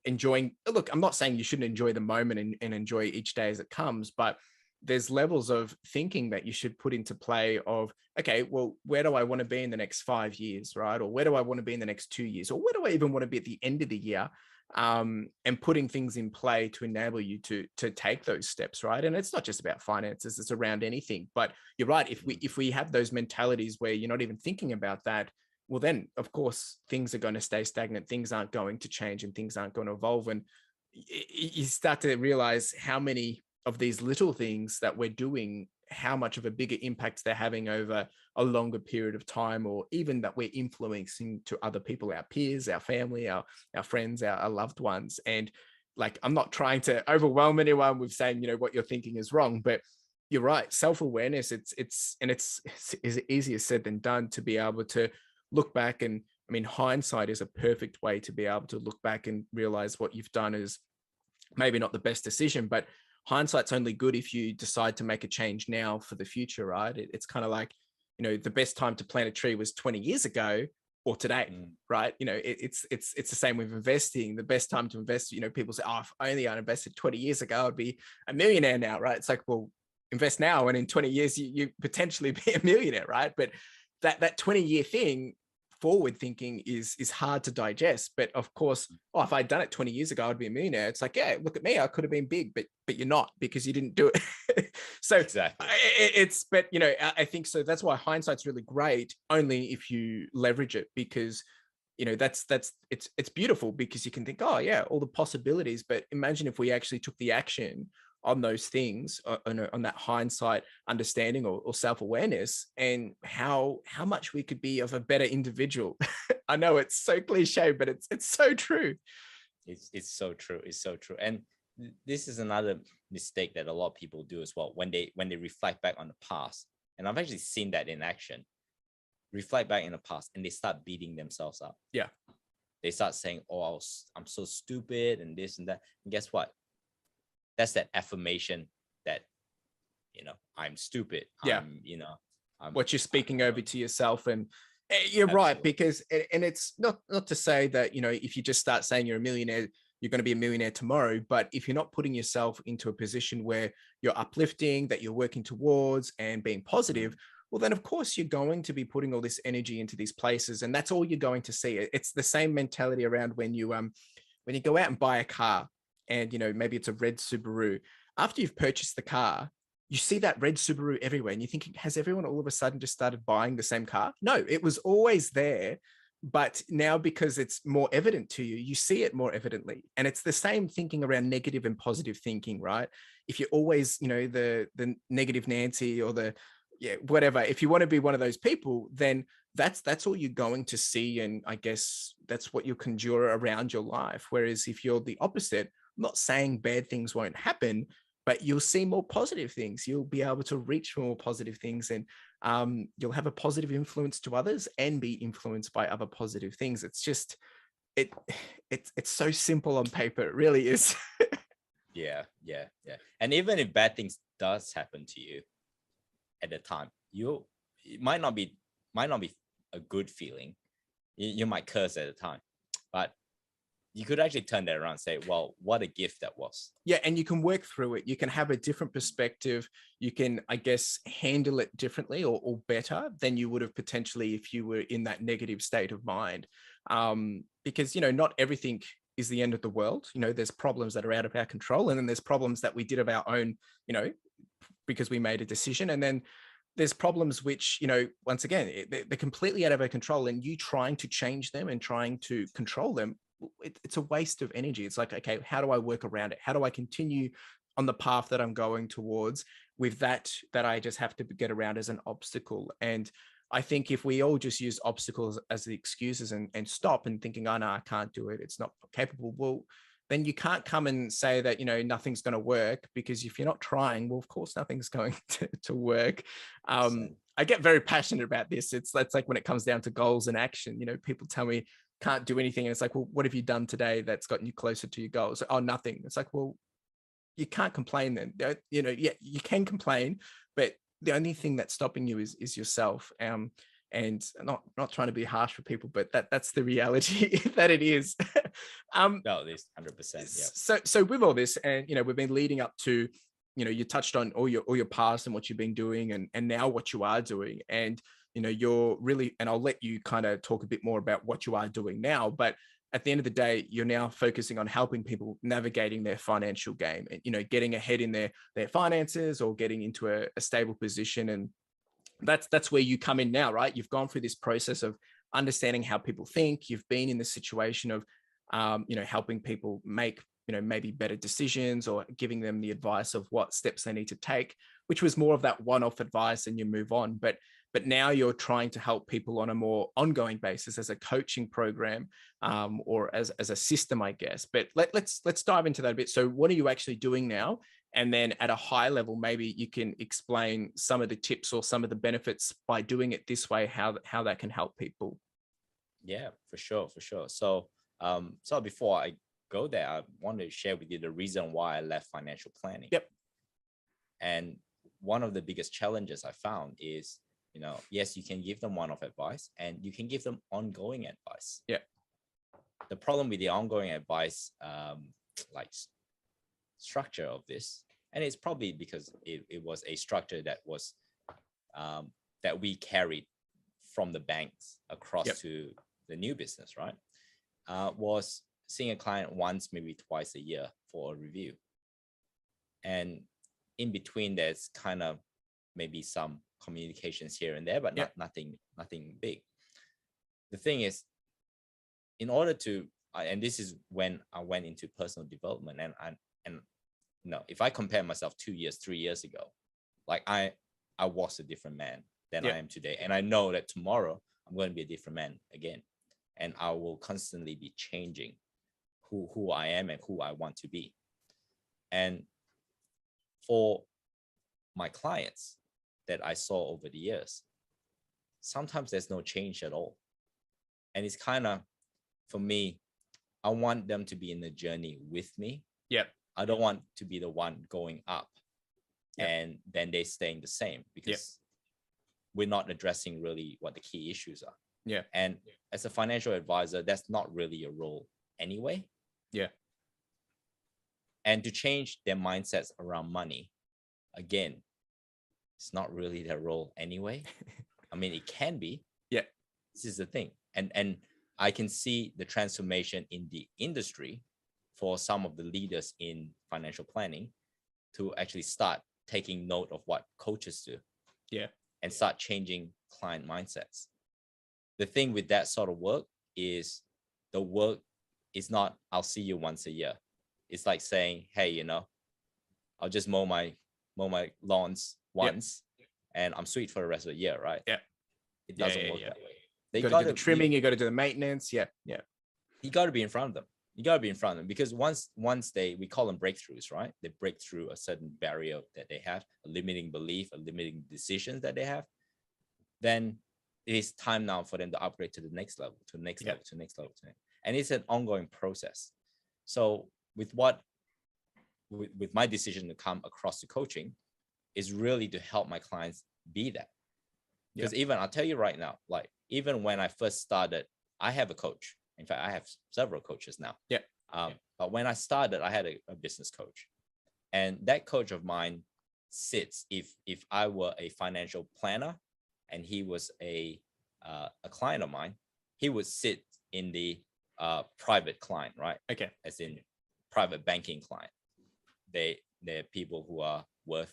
Speaker 1: enjoying, look, I'm not saying you shouldn't enjoy the moment and enjoy each day as it comes, but there's levels of thinking that you should put into play of, okay, well, where do I want to be in the next 5 years, right? Or where do I want to be in the next 2 years? Or where do I even want to be at the end of the year? And putting things in play to enable you to take those steps, right? And it's not just about finances; it's around anything. But you're right. If we have those mentalities where you're not even thinking about that, well, then of course things are going to stay stagnant. Things aren't going to change, and things aren't going to evolve. And you start to realize how many of these little things that we're doing, how much of a bigger impact they're having over a longer period of time, or even that we're influencing to other people, our peers, our family, our friends, our loved ones. And like, I'm not trying to overwhelm anyone with saying, what you're thinking is wrong, but you're right. Self-awareness, it's easier said than done to be able to look back. And I mean, hindsight is a perfect way to be able to look back and realize what you've done is maybe not the best decision, but hindsight's only good if you decide to make a change now for the future, right? It's kind of like, the best time to plant a tree was 20 years ago or today, right? It's the same with investing. The best time to invest, people say, oh, if only I invested 20 years ago, I'd be a millionaire now, right? It's like, well, invest now, and in 20 years, you potentially be a millionaire, right? But that 20-year thing, forward thinking, is hard to digest. But of course, if I'd done it 20 years ago, I'd be a millionaire. It's like, yeah, look at me, I could have been big, but you're not, because you didn't do it. So
Speaker 2: Exactly.
Speaker 1: but I think so. That's why hindsight's really great, only if you leverage it, because it's beautiful, because you can think, oh yeah, all the possibilities. But imagine if we actually took the action on those things, on that hindsight understanding or self-awareness, and how much we could be of a better individual. I know it's so cliche, but it's so true.
Speaker 2: It's so true. It's so true. And this is another mistake that a lot of people do as well, when they reflect back on the past. And I've actually seen that in action. Reflect back in the past, and they start beating themselves up.
Speaker 1: Yeah.
Speaker 2: They start saying, oh, I'm so stupid, and this and that. And guess what? That's that affirmation that, I'm stupid.
Speaker 1: Yeah.
Speaker 2: I'm
Speaker 1: what you're speaking over to yourself. And you're right, because, and it's not to say that, if you just start saying you're a millionaire, you're going to be a millionaire tomorrow. But if you're not putting yourself into a position where you're uplifting, that you're working towards and being positive, well, then of course you're going to be putting all this energy into these places, and that's all you're going to see. It's the same mentality around when you go out and buy a car, and maybe it's a red Subaru. After you've purchased the car, you see that red Subaru everywhere, and you're thinking, has everyone all of a sudden just started buying the same car? No, it was always there, but now because it's more evident to you, you see it more evidently. And it's the same thinking around negative and positive thinking, right? If you're always, the negative Nancy, or whatever, if you want to be one of those people, then that's all you're going to see. And I guess that's what you'll conjure around your life. Whereas if you're the opposite, I'm not saying bad things won't happen, but you'll see more positive things. You'll be able to reach for more positive things, and you'll have a positive influence to others and be influenced by other positive things. It's just, it's so simple on paper. It really is.
Speaker 2: Yeah. And even if bad things does happen to you at the time, it might not be a good feeling. You might curse at the time, but you could actually turn that around and say, well, what a gift that was.
Speaker 1: Yeah. And you can work through it. You can have a different perspective. You can, I guess, handle it differently or better than you would have potentially if you were in that negative state of mind. Because, not everything is the end of the world. There's problems that are out of our control. And then there's problems that we did of our own, because we made a decision. And then there's problems which, once again, they're completely out of our control, and you trying to change them and trying to control them, it's a waste of energy. It's like, okay, how do I work around it? How do I continue on the path that I'm going towards with that I just have to get around as an obstacle? And I think if we all just use obstacles as the excuses and stop and thinking, oh no, I can't do it, it's not capable, well, then you can't come and say that, nothing's going to work, because if you're not trying, well, of course, nothing's going to work. I get very passionate about this. That's like when it comes down to goals and action, people tell me can't do anything. And it's like, well, what have you done today that's gotten you closer to your goals? Oh, nothing. It's like, well, you can't complain then. Yeah, you can complain, but the only thing that's stopping you is yourself. And not trying to be harsh for people, but that's the reality that it is.
Speaker 2: No, it is 100%. Yeah.
Speaker 1: So with all this, and we've been leading up to you touched on all your past and what you've been doing, and now what you are doing. And you're really, and I'll let you kind of talk a bit more about what you are doing now, but at the end of the day, you're now focusing on helping people navigating their financial game and getting ahead in their finances, or getting into a stable position. And that's where you come in now, right? You've gone through this process of understanding how people think. You've been in the situation of helping people make maybe better decisions, or giving them the advice of what steps they need to take, which was more of that one-off advice, and you move on. But now you're trying to help people on a more ongoing basis as a coaching program, or as a system, I guess. But let's dive into that a bit. So what are you actually doing now? And then at a high level, maybe you can explain some of the tips or some of the benefits by doing it this way, how that can help people.
Speaker 2: Yeah, for sure. So before I go there, I want to share with you the reason why I left financial planning.
Speaker 1: Yep.
Speaker 2: And one of the biggest challenges I found is, yes, you can give them one-off advice, and you can give them ongoing advice.
Speaker 1: Yeah.
Speaker 2: The problem with the ongoing advice, like structure of this, and it's probably because it was a structure that was that we carried from the banks across
Speaker 1: Yep.
Speaker 2: to the new business, right? Was seeing a client once, maybe twice a year for a review. And in between, there's kind of maybe some communications here and there, but
Speaker 1: Yep.
Speaker 2: nothing big. The thing is, in order to, and this is when I went into personal development, and if I compare myself 2 years, 3 years ago, like I was a different man than
Speaker 1: Yep.
Speaker 2: I am today. And I know that tomorrow I'm going to be a different man again. And I will constantly be changing who I am and who I want to be. And for my clients that I saw over the years, sometimes there's no change at all. And it's kind of, for me, I want them to be in the journey with me.
Speaker 1: Yep.
Speaker 2: I don't want to be the one going up. Yep. And then they staying the same, because
Speaker 1: Yep.
Speaker 2: we're not addressing really what the key issues are.
Speaker 1: Yeah.
Speaker 2: And as a financial advisor, that's not really your role anyway.
Speaker 1: Yeah.
Speaker 2: And to change their mindsets around money, again, it's not really their role anyway. I mean, it can be.
Speaker 1: Yeah.
Speaker 2: This is the thing. And I can see the transformation in the industry for some of the leaders in financial planning to actually start taking note of what coaches do.
Speaker 1: Yeah.
Speaker 2: And start changing client mindsets. The thing with that sort of work is, the work is not, I'll see you once a year. It's like saying, hey, I'll just mow my lawns once, yep. and I'm sweet for the rest of the year, right?
Speaker 1: Yeah.
Speaker 2: It doesn't work that way.
Speaker 1: You got to do the trimming, you got to do the maintenance. Yeah. Yeah.
Speaker 2: You got to be in front of them. You got to be in front of them, because once we call them breakthroughs, right? They break through a certain barrier that they have, a limiting belief, a limiting decisions that they have. Then it is time now for them to upgrade to the next level, to the next level, to the next level. And it's an ongoing process. So with my decision to come across to coaching is really to help my clients be that. Because even, I'll tell you right now, like even when I first started, I have a coach. In fact, I have several coaches now.
Speaker 1: Yeah.
Speaker 2: But when I started, I had a business coach. And that coach of mine sits, if I were a financial planner and he was a client of mine, he would sit in the private client, right?
Speaker 1: Okay.
Speaker 2: As in private banking client. They're people who are worth,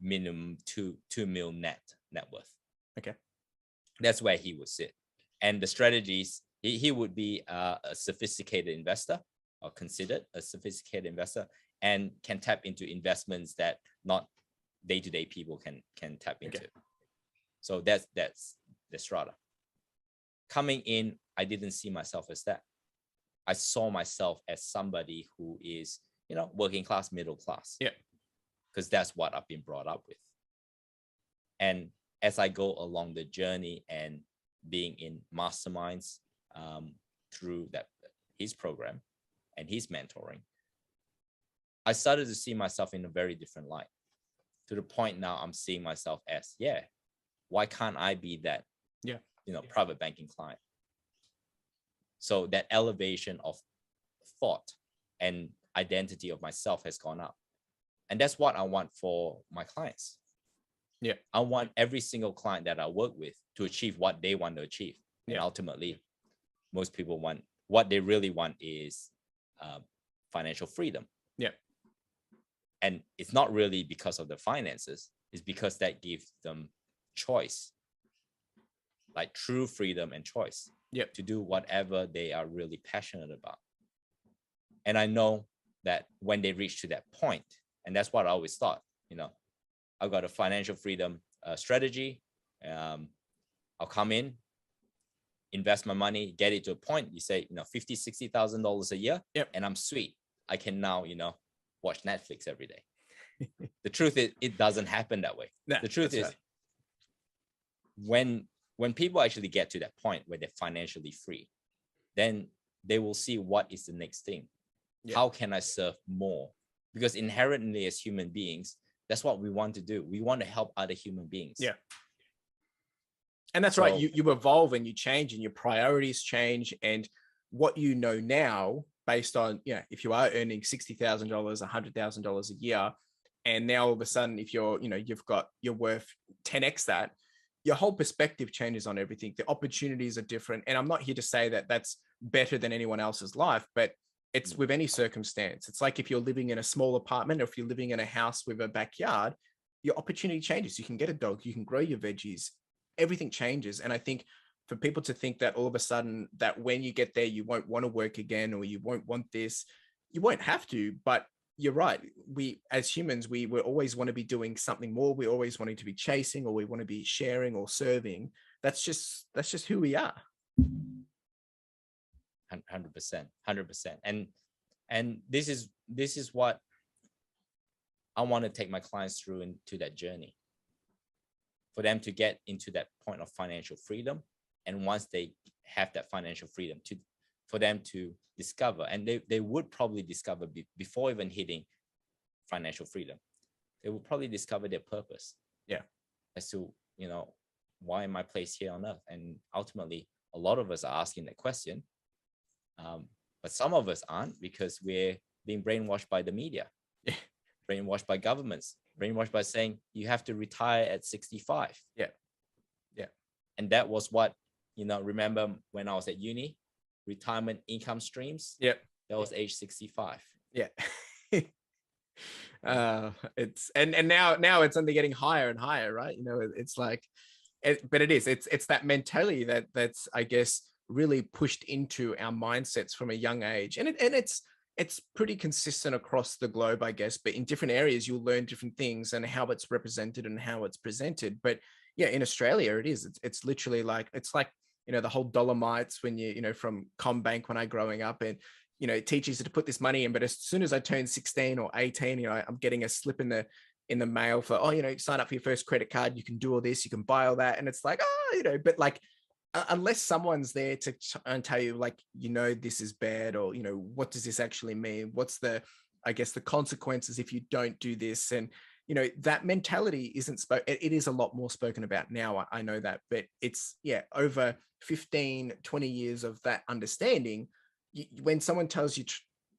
Speaker 2: minimum 2 mil net worth.
Speaker 1: Okay.
Speaker 2: That's where he would sit. And the strategies, he would be a sophisticated investor, or considered a sophisticated investor, and can tap into investments that not day-to-day people can tap into. Okay. So that's the strata. Coming in, I didn't see myself as that. I saw myself as somebody who is, working class, middle class.
Speaker 1: Yeah.
Speaker 2: Because that's what I've been brought up with. And as I go along the journey and being in masterminds through his program and his mentoring, I started to see myself in a very different light, to the point now I'm seeing myself as, why can't I be that, private banking client? So that elevation of thought and identity of myself has gone up. And that's what I want for my clients.
Speaker 1: Yeah.
Speaker 2: I want every single client that I work with to achieve what they want to achieve. And ultimately, most people want, what they really want is financial freedom.
Speaker 1: Yeah.
Speaker 2: And it's not really because of the finances, it's because that gives them choice, like true freedom and choice to do whatever they are really passionate about. And I know that when they reach to that point, and that's what I always thought, I've got a financial freedom strategy. I'll come in, invest my money, get it to a point, you say, $50,000, $60,000 a year, and I'm sweet. I can now, watch Netflix every day. The truth is, it doesn't happen that way. The truth is, when people actually get to that point where they're financially free, then they will see what is the next thing. How can I serve more? Because inherently as human beings, that's what we want to do. We want to help other human beings.
Speaker 1: Yeah. And that's right. You evolve and you change and your priorities change. And what you know now, based on, if you are earning $60,000, $100,000 a year, and now all of a sudden, if you're worth 10x that, your whole perspective changes on everything. The opportunities are different. And I'm not here to say that that's better than anyone else's life, but it's with any circumstance. It's like if you're living in a small apartment or if you're living in a house with a backyard, your opportunity changes. You can get a dog, you can grow your veggies, everything changes. And I think for people to think that all of a sudden that when you get there, you won't want to work again, or you won't want this, you won't have to, but you're right. We, as humans, we always want to be doing something more. We always wanting to be chasing, or we want to be sharing or serving. That's just who we are.
Speaker 2: 100%. And this is what I want to take my clients through into that journey, for them to get into that point of financial freedom. And once they have that financial freedom, for them to discover, and they would probably discover before even hitting financial freedom, they will probably discover their purpose. As to, why am I placed here on earth? And ultimately, a lot of us are asking that question. But some of us aren't, because we're being brainwashed by the media, brainwashed by governments, brainwashed by saying you have to retire at 65.
Speaker 1: Yeah.
Speaker 2: And that was what, remember when I was at uni, retirement income streams. That was age 65.
Speaker 1: It's and now it's only getting higher and higher, right? It's like, but it's that mentality that's, I guess, really pushed into our mindsets from a young age, and it's pretty consistent across the globe, I guess, but in different areas you'll learn different things and how it's represented and how it's presented. But in Australia it's literally like, it's like, the whole Dolomites, when from Combank when I growing up, and it teaches you to put this money in, but as soon as I turn 16 or 18, I'm getting a slip in the mail for, sign up for your first credit card, you can do all this, you can buy all that, and it's like, but like, unless someone's there to tell you, like, this is bad, or what does this actually mean, what's the consequences if you don't do this, and that mentality isn't it is a lot more spoken about now, I know that, but it's over 15, 20 years of that understanding. When someone tells you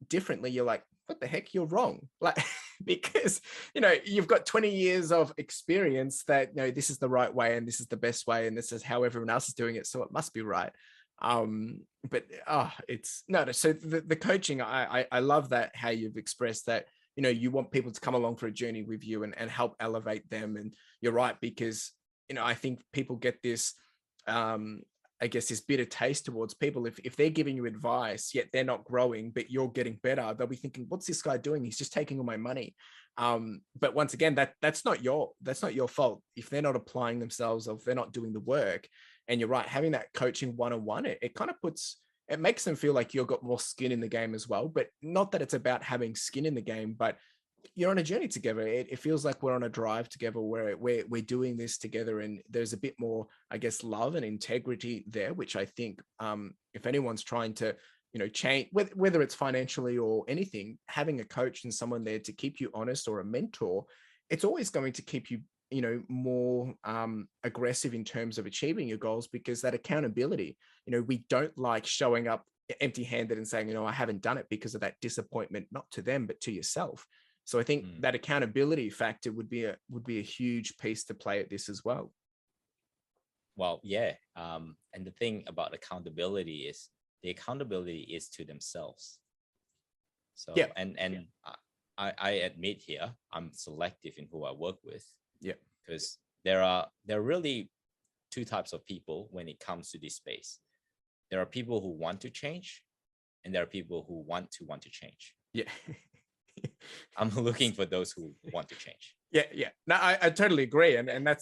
Speaker 1: differently, you're like, what the heck, you're wrong. Like, because, you've got 20 years of experience that, this is the right way and this is the best way and this is how everyone else is doing it, so it must be right. But it's no. So the coaching, I love that, how you've expressed that, you want people to come along for a journey with you and help elevate them. And you're right, because, I think people get this, I guess, this bitter taste towards people. If they're giving you advice, yet they're not growing, but you're getting better, they'll be thinking, what's this guy doing? He's just taking all my money. But once again, that's not your fault. If they're not applying themselves, or if they're not doing the work. And you're right, having that coaching one-on-one, it kind of it makes them feel like you've got more skin in the game as well. But not that it's about having skin in the game, but you're on a journey together. It feels like we're on a drive together, where we're doing this together, and there's a bit more, I guess, love and integrity there, which I think, if anyone's trying to, change, whether it's financially or anything, having a coach and someone there to keep you honest, or a mentor, it's always going to keep you, more aggressive in terms of achieving your goals, because that accountability, we don't like showing up empty-handed and saying, I haven't done it, because of that disappointment, not to them, but to yourself. So I think that accountability factor would be a huge piece to play at this as well.
Speaker 2: Well, yeah. And the thing about accountability is the accountability is to themselves. So,
Speaker 1: yeah.
Speaker 2: and I admit here, I'm selective in who I work with.
Speaker 1: Yeah.
Speaker 2: Because there are really two types of people when it comes to this space. There are people who want to change, and there are people who want to change.
Speaker 1: Yeah.
Speaker 2: I'm looking for those who want to change.
Speaker 1: Yeah, yeah. No, I totally agree. And it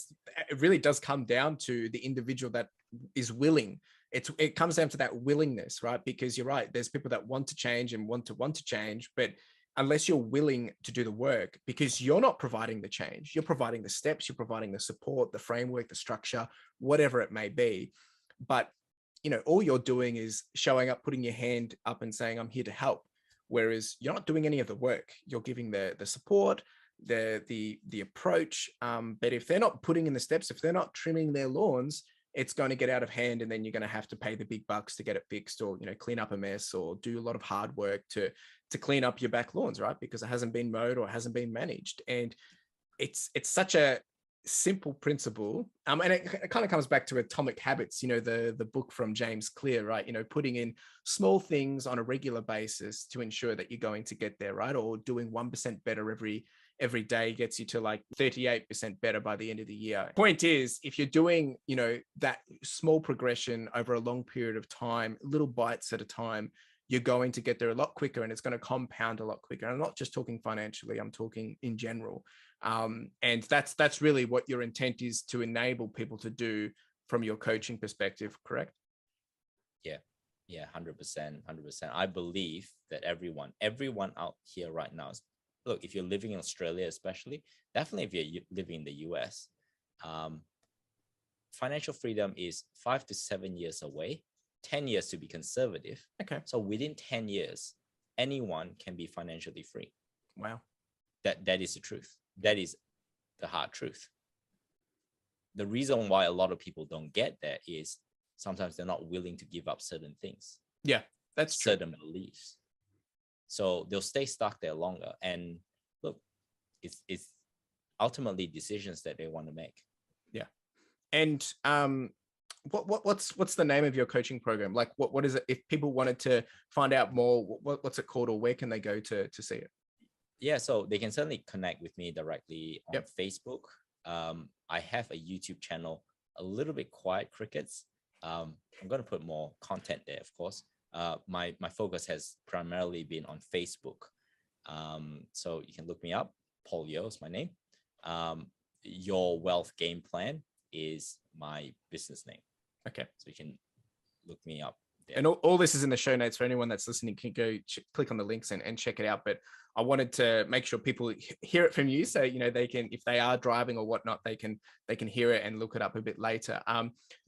Speaker 1: really does come down to the individual that is willing. It comes down to that willingness, right? Because you're right, there's people that want to change and want to change, but unless you're willing to do the work, because you're not providing the change, you're providing the steps, you're providing the support, the framework, the structure, whatever it may be. But, all you're doing is showing up, putting your hand up and saying, I'm here to help. Whereas you're not doing any of the work. You're giving the support, the approach. But if they're not putting in the steps, if they're not trimming their lawns, it's going to get out of hand, and then you're going to have to pay the big bucks to get it fixed, or clean up a mess, or do a lot of hard work to clean up your back lawns, right? Because it hasn't been mowed or it hasn't been managed. And it's such a simple principle, and it kind of comes back to Atomic Habits, the book from James Clear, right? Putting in small things on a regular basis to ensure that you're going to get there, right? Or doing 1% better every day gets you to like 38% better by the end of the year. Point is, if you're doing that small progression over a long period of time, little bites at a time, you're going to get there a lot quicker, and it's going to compound a lot quicker. And I'm not just talking financially, I'm talking in general. And that's really what your intent is to enable people to do from your coaching perspective, correct?
Speaker 2: Yeah, 100%. I believe that everyone out here right now, look, if you're living in Australia, especially, definitely if you're living in the US, financial freedom is 5 to 7 years away, 10 years to be conservative.
Speaker 1: Okay.
Speaker 2: So within 10 years, anyone can be financially free.
Speaker 1: Wow.
Speaker 2: That is the truth. That is the hard truth. The reason why a lot of people don't get there is sometimes they're not willing to give up certain things.
Speaker 1: Yeah, that's true.
Speaker 2: Certain beliefs. So they'll stay stuck there longer. And look, it's ultimately decisions that they want to make. Yeah.
Speaker 1: And what's the name of your coaching program? Like what is it? If people wanted to find out more, what's it called, or where can they go to see it?
Speaker 2: Yeah, so they can certainly connect with me directly on Facebook. I have a YouTube channel, a little bit quiet crickets. I'm going to put more content there, of course. My focus has primarily been on Facebook. So you can look me up. Paul Yeo is my name. Your Wealth Game Plan is my business name.
Speaker 1: Okay.
Speaker 2: So you can look me up there.
Speaker 1: And all this is in the show notes for anyone that's listening. Can go click on the links and check it out. But I wanted to make sure people hear it from you, so they can, if they are driving or whatnot, they can hear it and look it up a bit later.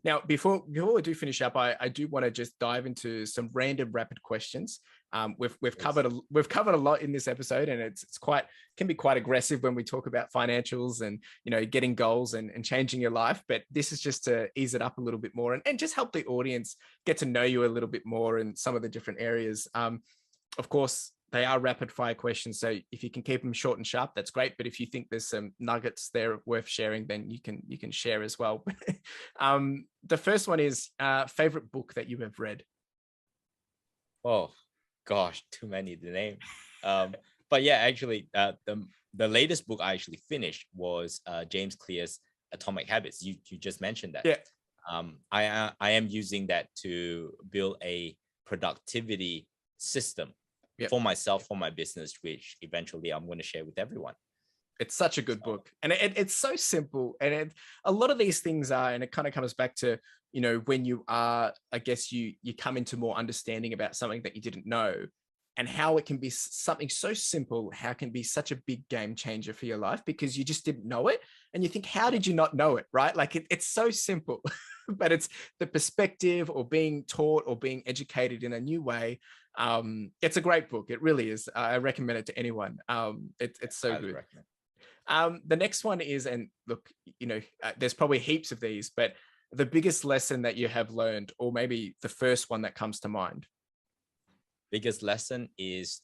Speaker 1: Now before we do finish up, I do want to just dive into some random rapid questions. We've covered a lot in this episode, and it's can be quite aggressive when we talk about financials and getting goals and changing your life. But this is just to ease it up a little bit more and just help the audience get to know you a little bit more in some of the different areas. Of course, they are rapid fire questions, so if you can keep them short and sharp, that's great. But if you think there's some nuggets there worth sharing, then you can share as well. The first one is favorite book that you have read.
Speaker 2: Oh gosh, too many to name. But yeah, actually, the latest book I actually finished was James Clear's Atomic Habits. You just mentioned that.
Speaker 1: Yeah.
Speaker 2: I am using that to build a productivity system for myself, for my business, which eventually I'm going to share with everyone.
Speaker 1: It's such a good book, and it's so simple. And a lot of these things are, and it kind of comes back to, when you are, I guess you come into more understanding about something that you didn't know, and how it can be something so simple, how it can be such a big game changer for your life because you just didn't know it. And you think, how did you not know it? Right? Like it's so simple, but it's the perspective or being taught or being educated in a new way. It's a great book. It really is. I recommend it to anyone. It's so good. The next one is, and look, there's probably heaps of these, but the biggest lesson that you have learned, or maybe the first one that comes to mind.
Speaker 2: Biggest lesson is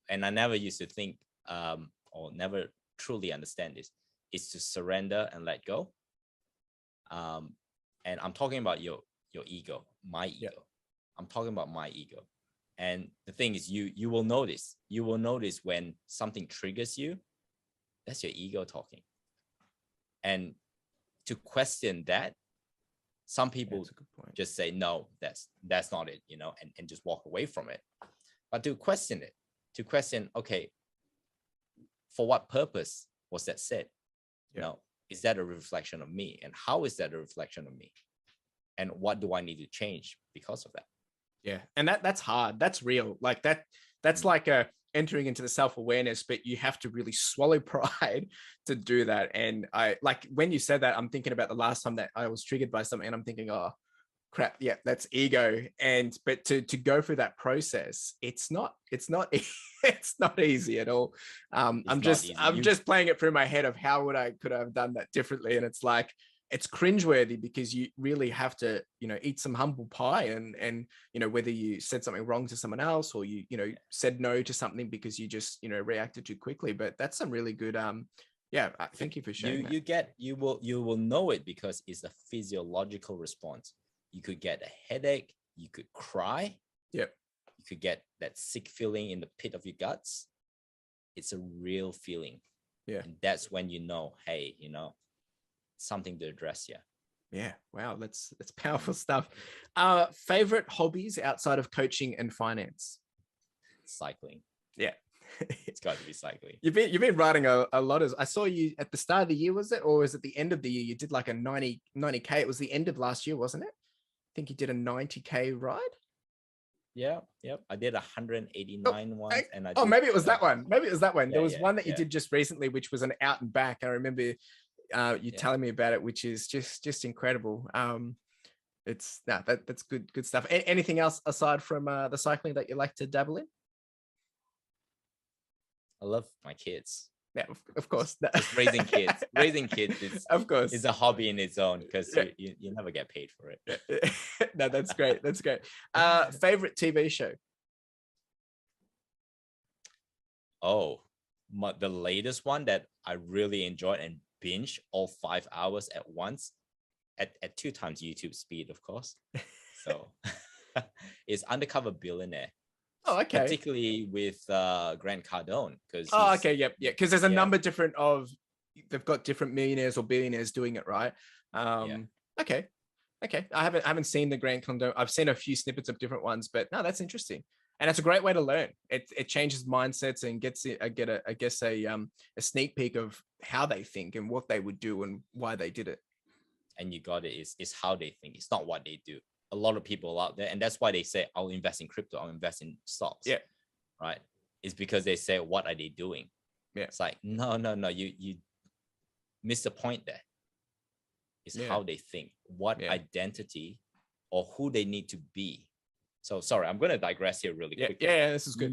Speaker 2: and I never used to think or never truly understand this, is to surrender and let go. And I'm talking about your ego, my ego.
Speaker 1: Yeah.
Speaker 2: I'm talking about my ego. And the thing is, you will notice when something triggers you, that's your ego talking. And to question that, some people just say, no, that's not it, and just walk away from it. But to question it, okay, for what purpose was that said? Is that a reflection of me? And how is that a reflection of me? And what do I need to change because of that?
Speaker 1: Yeah. And that's hard. That's real. Like that's like entering into the self-awareness, but you have to really swallow pride to do that. And I, like, when you said that, I'm thinking about the last time that I was triggered by something, and I'm thinking, oh crap, yeah, that's ego. But to go through that process, it's not it's not easy at all. I'm just playing it through my head of how could I have done that differently. And it's like, it's cringeworthy, because you really have to, eat some humble pie, and whether you said something wrong to someone else, or you said no to something because you just reacted too quickly. But that's some really good thank you for sharing that.
Speaker 2: You will know it, because it's a physiological response. You could get a headache, you could cry,
Speaker 1: yep,
Speaker 2: you could get that sick feeling in the pit of your guts. It's a real feeling.
Speaker 1: Yeah.
Speaker 2: And that's when hey, something to address here.
Speaker 1: Yeah. Wow. That's powerful stuff. Favorite hobbies outside of coaching and finance?
Speaker 2: Cycling.
Speaker 1: Yeah.
Speaker 2: It's got to be cycling.
Speaker 1: You've been writing a lot of, I saw you at the start of the year, was it? Or was it the end of the year? You did like a 90K. It was the end of last year, wasn't it? I think you did a 90K ride.
Speaker 2: Yeah. Yep. I did 189 once. And
Speaker 1: maybe it was that one. Maybe it was that one. There was one that you
Speaker 2: yeah.
Speaker 1: did just recently, which was an out and back. I remember you telling me about it, which is just incredible. That's good stuff. Anything else aside from the cycling that you like to dabble in?
Speaker 2: I love my kids.
Speaker 1: Yeah, of course.
Speaker 2: Just raising kids. Raising kids is a hobby in its own, because you never get paid for it.
Speaker 1: No, that's great. That's great. Favorite TV show?
Speaker 2: Oh, the latest one that I really enjoyed and binge all 5 hours at once, at 2 times YouTube speed, of course. So it's Undercover Billionaire.
Speaker 1: Oh, okay.
Speaker 2: Particularly with Grant Cardone, because
Speaker 1: okay, yep, yeah. Because there's a number different of, they've got different millionaires or billionaires doing it, right? Okay. I haven't seen the Grant Cardone. I've seen a few snippets of different ones, but no, that's interesting, and it's a great way to learn. It changes mindsets and gets a sneak peek of how they think and what they would do and why they did it.
Speaker 2: And you got it. It's how they think. It's not what they do. A lot of people out there, and that's why they say, I'll invest in crypto, I'll invest in stocks.
Speaker 1: Yeah.
Speaker 2: Right. It's because they say, what are they doing?
Speaker 1: Yeah.
Speaker 2: It's like, no, you miss the point there. It's how they think, what identity or who they need to be. So sorry, I'm going to digress here really quickly.
Speaker 1: Yeah, this is good.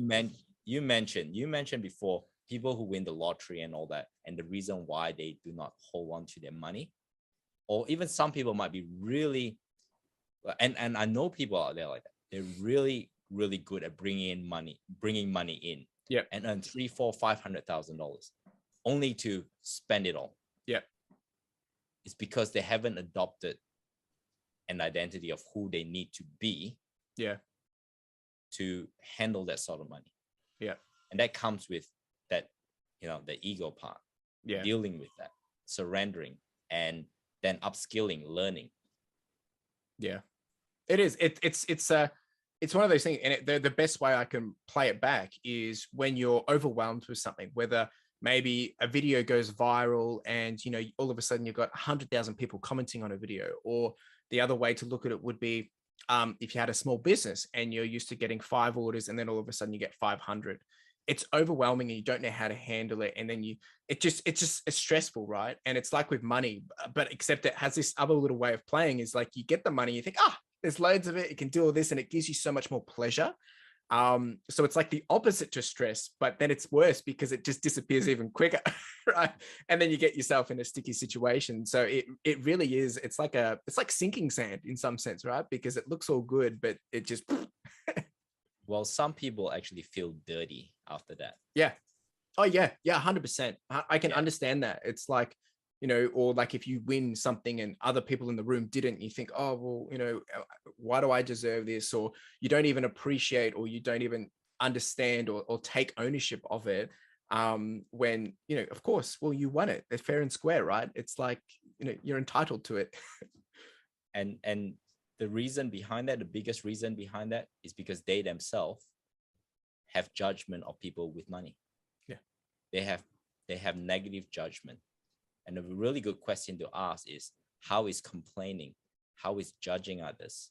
Speaker 2: You mentioned before, people who win the lottery and all that, and the reason why they do not hold on to their money, or even some people might be really, and I know people out there like that. They're really, really good at bringing money in.
Speaker 1: Yeah.
Speaker 2: And earn $300,000, $400,000, $500,000, only to spend it all.
Speaker 1: Yeah.
Speaker 2: It's because they haven't adopted an identity of who they need to be.
Speaker 1: Yeah.
Speaker 2: To handle that sort of money.
Speaker 1: Yeah.
Speaker 2: And that comes with that, the ego part.
Speaker 1: Yeah.
Speaker 2: Dealing with that, surrendering, and then upskilling, learning.
Speaker 1: Yeah. It is. It's one of those things, and the best way I can play it back is when you're overwhelmed with something, whether maybe a video goes viral and, all of a sudden you've got 100,000 people commenting on a video, or the other way to look at it would be, if you had a small business and you're used to getting 5 orders and then all of a sudden you get 500, it's overwhelming and you don't know how to handle it. And then it's stressful, right? And it's like with money, but except it has this other little way of playing, is like, you get the money, you think, there's loads of it, it can do all this, and it gives you so much more pleasure. So it's like the opposite to stress, but then it's worse because it just disappears even quicker, right? And then you get yourself in a sticky situation. So it really is, it's like sinking sand in some sense, right? Because it looks all good, but it just
Speaker 2: well, some people actually feel dirty after that.
Speaker 1: Yeah. Oh yeah, yeah, 100%. I can
Speaker 2: Yeah.
Speaker 1: understand that. It's like, or like if you win something and other people in the room didn't, you think, oh well, why do I deserve this? Or you don't even appreciate, or you don't even understand or take ownership of it. When of course, well, you won it. They're fair and square, right? It's like you're entitled to it.
Speaker 2: And the reason behind that, the biggest reason behind that, is because they themselves have judgment of people with money.
Speaker 1: Yeah.
Speaker 2: They have negative judgment. And a really good question to ask is, how is complaining, how is judging others,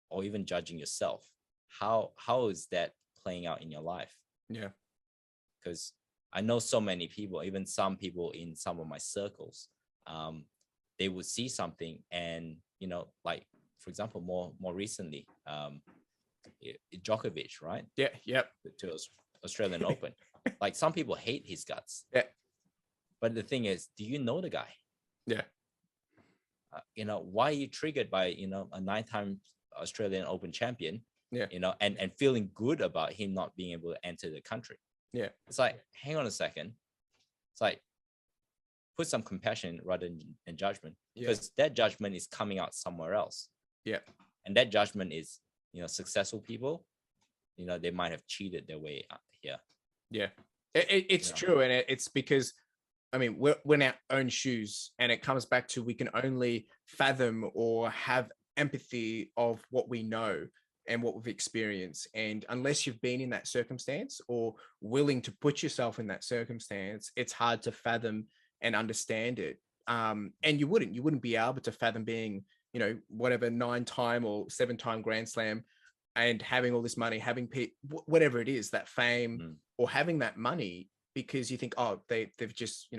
Speaker 2: or even judging yourself, how is that playing out in your life?
Speaker 1: Yeah.
Speaker 2: Because I know so many people, even some people in some of my circles, they would see something and, like, for example, more recently, Djokovic, right?
Speaker 1: Yeah. Yep.
Speaker 2: To Australian Open. Like, some people hate his guts.
Speaker 1: Yeah.
Speaker 2: But the thing is, do you know the guy?
Speaker 1: Yeah.
Speaker 2: Why are you triggered by, a 9-time Australian Open champion,
Speaker 1: Yeah.
Speaker 2: and feeling good about him not being able to enter the country?
Speaker 1: Yeah.
Speaker 2: It's like, hang on a second. It's like, put some compassion rather than judgment,
Speaker 1: Yeah.
Speaker 2: because that judgment is coming out somewhere else.
Speaker 1: Yeah.
Speaker 2: And that judgment is, successful people, they might have cheated their way up here.
Speaker 1: Yeah. It's true. And it's because, I mean, we're in our own shoes, and it comes back to, we can only fathom or have empathy of what we know and what we've experienced. And unless you've been in that circumstance or willing to put yourself in that circumstance, it's hard to fathom and understand it. And you wouldn't be able to fathom being, whatever 9-time or 7-time Grand Slam, and having all this money, having whatever it is, that fame, or having that money, because you think, oh, they've just,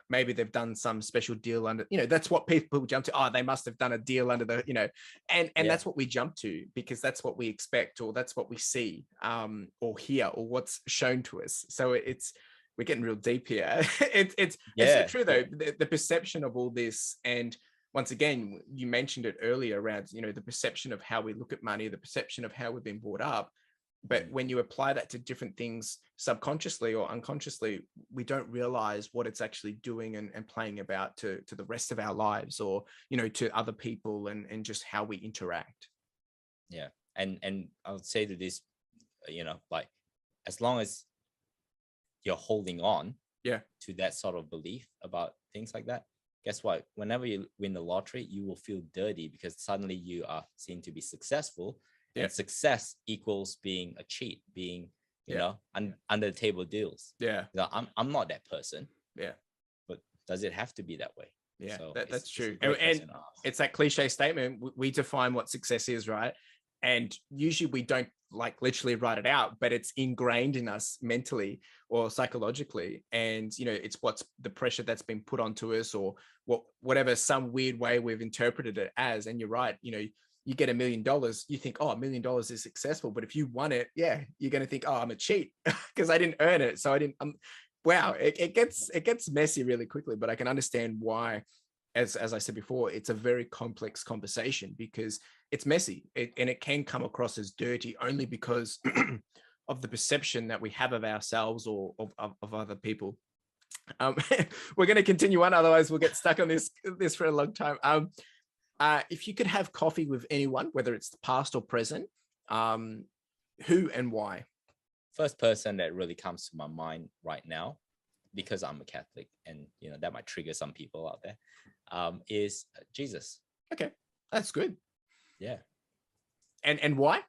Speaker 1: maybe they've done some special deal under, that's what people jump to. Oh, they must have done a deal under the, and that's what we jump to, because that's what we expect, or that's what we see, or hear, or what's shown to us. So we're getting real deep here. It's so true though, the perception of all this. And once again, you mentioned it earlier around, the perception of how we look at money, the perception of how we've been brought up. But when you apply that to different things subconsciously or unconsciously, we don't realize what it's actually doing and playing about to the rest of our lives, or, to other people, and just how we interact.
Speaker 2: Yeah. And I would say to this, like, as long as you're holding on to that sort of belief about things like that, guess what? Whenever you win the lottery, you will feel dirty, because suddenly you are seen to be successful. And success equals being a cheat, being, under the table deals.
Speaker 1: Yeah.
Speaker 2: I'm not that person.
Speaker 1: Yeah.
Speaker 2: But does it have to be that way?
Speaker 1: Yeah,
Speaker 2: So
Speaker 1: that's true. And it's that cliche statement. We define what success is, right? And usually we don't like literally write it out, but it's ingrained in us mentally or psychologically. And, it's what's the pressure that's been put onto us, or whatever, some weird way we've interpreted it as. And you're right. You get $1 million, you think, oh, $1 million is successful. But if you won it, you're going to think, oh, I'm a cheat because I didn't earn it. So wow, it gets messy really quickly. But I can understand why, as I said before, it's a very complex conversation, because it's messy, and it can come across as dirty only because of the perception that we have of ourselves or of other people. We're going to continue on, otherwise we'll get stuck on this for a long time. If you could have coffee with anyone, whether it's the past or present, who and why?
Speaker 2: First person that really comes to my mind right now, because I'm a Catholic, and that might trigger some people out there, is Jesus.
Speaker 1: Okay, that's good.
Speaker 2: Yeah.
Speaker 1: And why?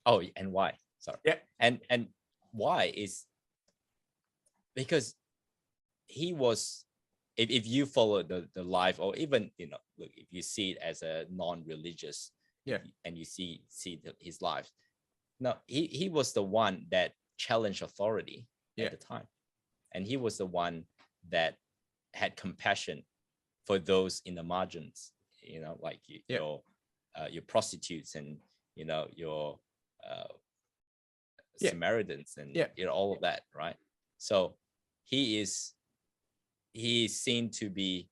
Speaker 2: Oh, and why? Sorry.
Speaker 1: Yeah.
Speaker 2: And why is because he was, if you follow the life, or even look, if you see it as a non-religious, and you see his life, no, he was the one that challenged authority at the time, and he was the one that had compassion for those in the margins, like your prostitutes, and your Samaritans, and all of that, right? So he is seen to be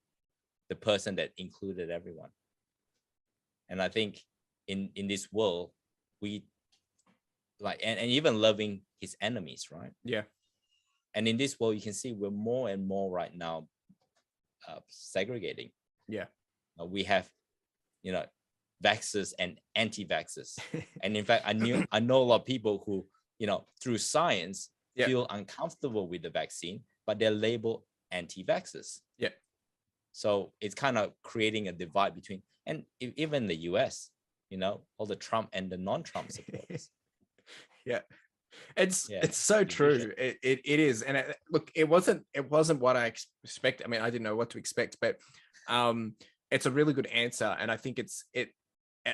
Speaker 2: the person that included everyone. And I think in this world, we like, and even loving his enemies, right?
Speaker 1: Yeah.
Speaker 2: And in this world, you can see we're more and more right now segregating.
Speaker 1: Yeah.
Speaker 2: We have, vaxxers and anti-vaxxers. And in fact, I know a lot of people who, through science feel uncomfortable with the vaccine, but they're labeled anti-vaxxers.
Speaker 1: Yeah.
Speaker 2: So it's kind of creating a divide between, and even the US, all the Trump and the non-Trump supporters.
Speaker 1: Yeah. It's so true. It is. And look, it wasn't what I expected. I mean, I didn't know what to expect, but it's a really good answer. And I think it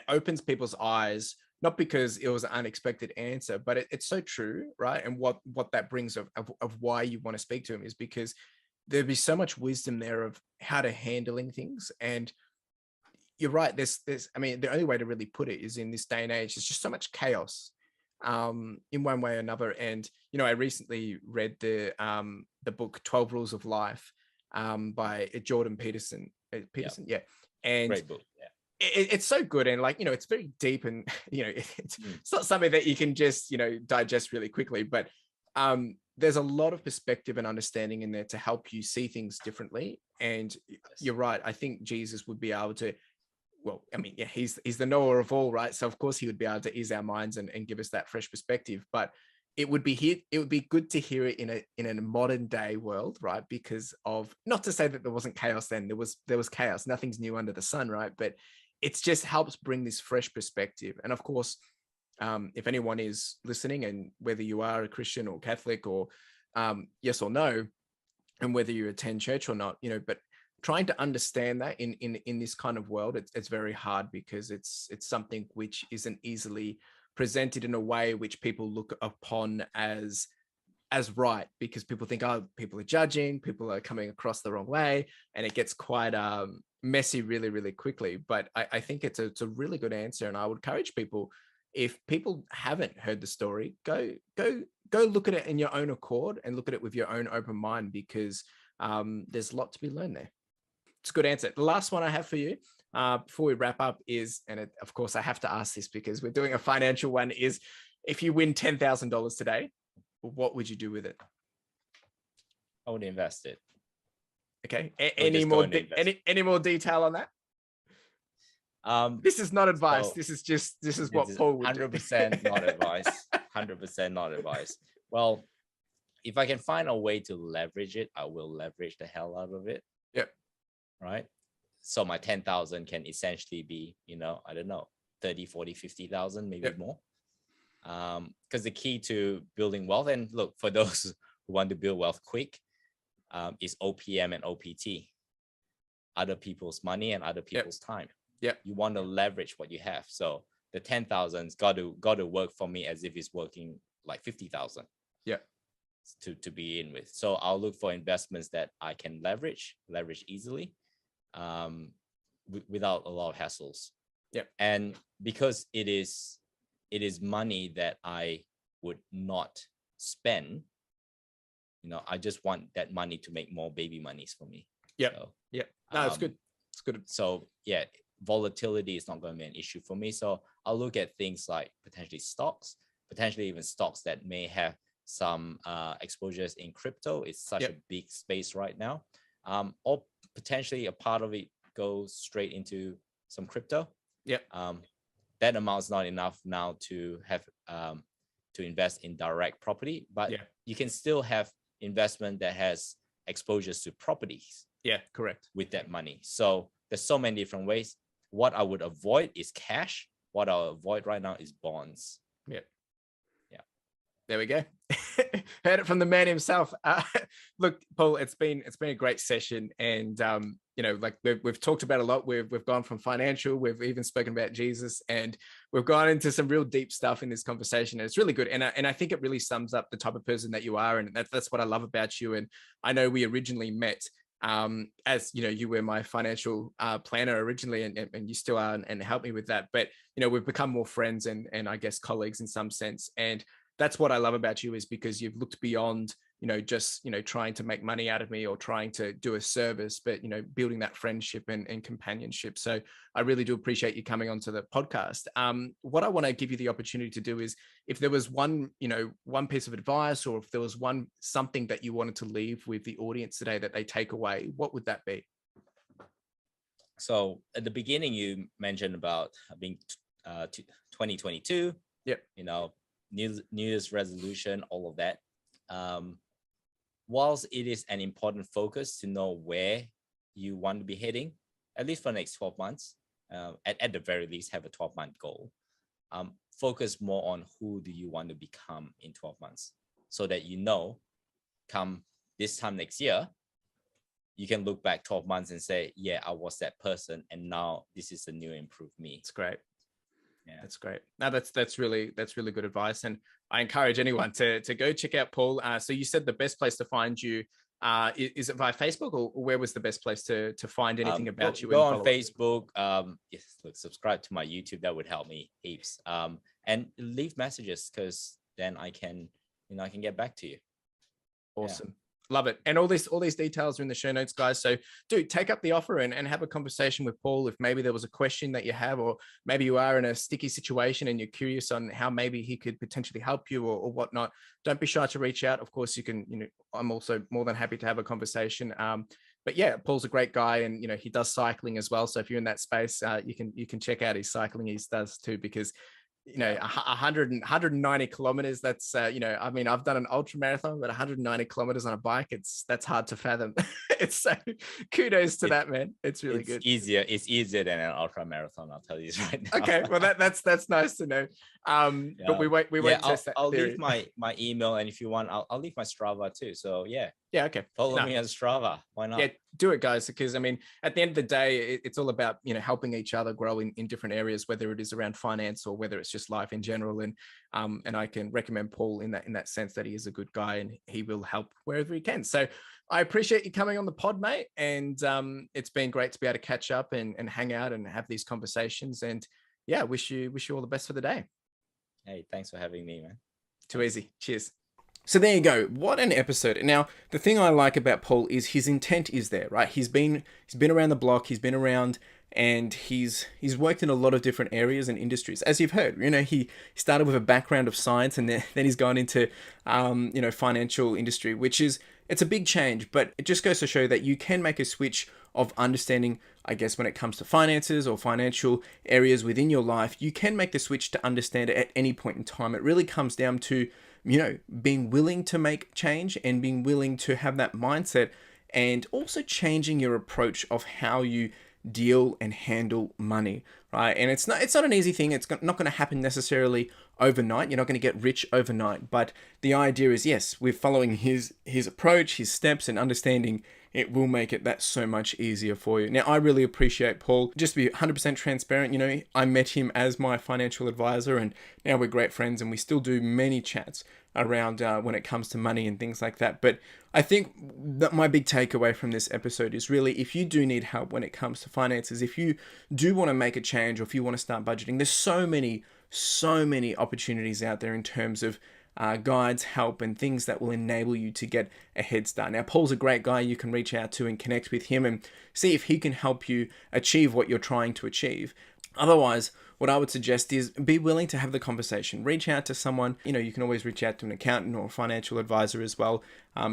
Speaker 1: opens people's eyes, not because it was an unexpected answer, but it's so true, right? And what that brings of why you want to speak to him is because there'd be so much wisdom there of how to handling things. And you're right. I mean, the only way to really put it is in this day and age, there's just so much chaos in one way or another. And, I recently read the book 12 Rules of Life by Jordan Peterson. Yeah. And
Speaker 2: great book. Yeah.
Speaker 1: It's so good. And it's very deep and, it's not something that you can just, digest really quickly, but there's a lot of perspective and understanding in there to help you see things differently. And you're right. I think Jesus would be able to, well, I mean, yeah, he's the knower of all, right? So of course he would be able to ease our minds and give us that fresh perspective. But it would be good to hear it in a modern day world, right? Because of, not to say that there wasn't chaos then, there was chaos. Nothing's new under the sun, right? But it just helps bring this fresh perspective. And of course, if anyone is listening, and whether you are a Christian or Catholic or yes or no, and whether you attend church or not, but trying to understand that in this kind of world, it's very hard, because it's something which isn't easily presented in a way which people look upon as right, because people think, oh, people are judging, people are coming across the wrong way, and it gets quite messy really, really quickly. But I think it's a really good answer, and I would encourage people, if people haven't heard the story, go look at it in your own accord and look at it with your own open mind, because there's a lot to be learned there. It's a good answer. The last one I have for you before we wrap up is, and of course I have to ask this because we're doing a financial one, is if you win $10,000 today, what would you do with it?
Speaker 2: I would invest it.
Speaker 1: Okay. Any more detail on that? This is not advice.
Speaker 2: So
Speaker 1: this is what Paul would
Speaker 2: 100% not advice. 100% not advice. Well, if I can find a way to leverage it, I will leverage the hell out of it.
Speaker 1: Yep.
Speaker 2: Right. So my 10,000 can essentially be, I don't know, 30, 40, 50,000, maybe more. Because the key to building wealth, and look, for those who want to build wealth quick, is OPM and OPT, other people's money and other people's time.
Speaker 1: Yeah,
Speaker 2: you want to leverage what you have. So the 10,000's got to work for me as if it's working like 50,000.
Speaker 1: Yeah,
Speaker 2: to begin with. So I'll look for investments that I can leverage easily, without a lot of hassles.
Speaker 1: Yeah,
Speaker 2: and because it is money that I would not spend. I just want that money to make more baby monies for me.
Speaker 1: Yeah, no, it's good. It's good.
Speaker 2: So yeah, volatility is not going to be an issue for me. So I'll look at things like potentially stocks, potentially even stocks that may have some exposures in crypto. It's such a big space right now. Or potentially a part of it goes straight into some crypto. That amount is not enough now to have to invest in direct property, but you can still have investment that has exposures to properties.
Speaker 1: Yeah, correct.
Speaker 2: With that money. So there's so many different ways. What I would avoid is cash. What I'll avoid right now is bonds.
Speaker 1: Yeah. There we go. Heard it from the man himself. Look, Paul, it's been a great session, and like we've talked about a lot. We've gone from financial, we've even spoken about Jesus, and we've gone into some real deep stuff in this conversation. And it's really good, and I think it really sums up the type of person that you are, and that's what I love about you. And I know we originally met as you were my financial planner originally, and you still are, and help me with that. But we've become more friends and I guess colleagues in some sense. And that's what I love about you, is because you've looked beyond just, trying to make money out of me or trying to do a service, but, building that friendship and companionship. So I really do appreciate you coming onto the podcast. What I want to give you the opportunity to do is, if there was one piece of advice, or if there was something that you wanted to leave with the audience today that they take away, what would that be?
Speaker 2: So at the beginning, you mentioned about being 2022.
Speaker 1: Yep.
Speaker 2: New Year's resolution, all of that. Whilst it is an important focus to know where you want to be heading, at least for the next 12 months, at the very least, have a 12-month goal. Focus more on who do you want to become in 12 months, so that come this time next year, you can look back 12 months and say, yeah, I was that person, and now this is the new improved me.
Speaker 1: It's great.
Speaker 2: Yeah,
Speaker 1: that's great. Now that's really good advice, and I encourage anyone to go check out Paul. So you said the best place to find you, is it via Facebook, or where was the best place to find anything about you?
Speaker 2: Go on Facebook. Yes, look, subscribe to my YouTube. That would help me heaps. And leave messages, because then I can get back to you.
Speaker 1: Awesome. Yeah. Love it. And all these details are in the show notes, guys. So do take up the offer and have a conversation with Paul. If maybe there was a question that you have, or maybe you are in a sticky situation and you're curious on how maybe he could potentially help you or whatnot, don't be shy to reach out. Of course, you can, I'm also more than happy to have a conversation. But yeah, Paul's a great guy, and he does cycling as well. So if you're in that space, you can check out his cycling he does too, because 190 kilometers, that's I've done an ultra marathon, but 190 kilometers on a bike, that's hard to fathom. It's so kudos to that, man. It's really good.
Speaker 2: It's easier than an ultra marathon, I'll tell you right now.
Speaker 1: Okay, well that's nice to know. But we won't test that.
Speaker 2: I'll leave my email, and if you want, I'll leave my Strava too. So yeah,
Speaker 1: okay,
Speaker 2: follow me on Strava. Why not?
Speaker 1: Yeah, do it, guys, because at the end of the day, it's all about helping each other grow in different areas, whether it is around finance or whether it's just life in general. And I can recommend Paul in that sense, that he is a good guy and he will help wherever he can. So I appreciate you coming on the pod, mate, and it's been great to be able to catch up and hang out and have these conversations. And yeah, wish you all the best for the day.
Speaker 2: Hey, thanks for having me, man.
Speaker 1: Too easy. Cheers. So there you go. What an episode. Now, the thing I like about Paul is his intent is there, right? He's been around the block, he's been around, and he's worked in a lot of different areas and industries. As you've heard, he started with a background of science, and then he's gone into financial industry, which is, it's a big change, but it just goes to show that you can make a switch of understanding, I guess, when it comes to finances or financial areas within your life. You can make the switch to understand it at any point in time. It really comes down to, being willing to make change and being willing to have that mindset, and also changing your approach of how you deal and handle money, right? And it's not an easy thing. It's not going to happen necessarily overnight. You're not going to get rich overnight, but the idea is, yes, we're following his approach, his steps, and understanding it will make it that so much easier for you. Now, I really appreciate Paul. Just to be 100% transparent, I met him as my financial advisor, and now we're great friends, and we still do many chats around when it comes to money and things like that. But I think that my big takeaway from this episode is really, if you do need help when it comes to finances, if you do want to make a change, or if you want to start budgeting, there's so many opportunities out there in terms of guides, help, and things that will enable you to get a head start. Now, Paul's a great guy. You can reach out to and connect with him and see if he can help you achieve what you're trying to achieve. Otherwise, what I would suggest is be willing to have the conversation. Reach out to someone. You can always reach out to an accountant or a financial advisor as well.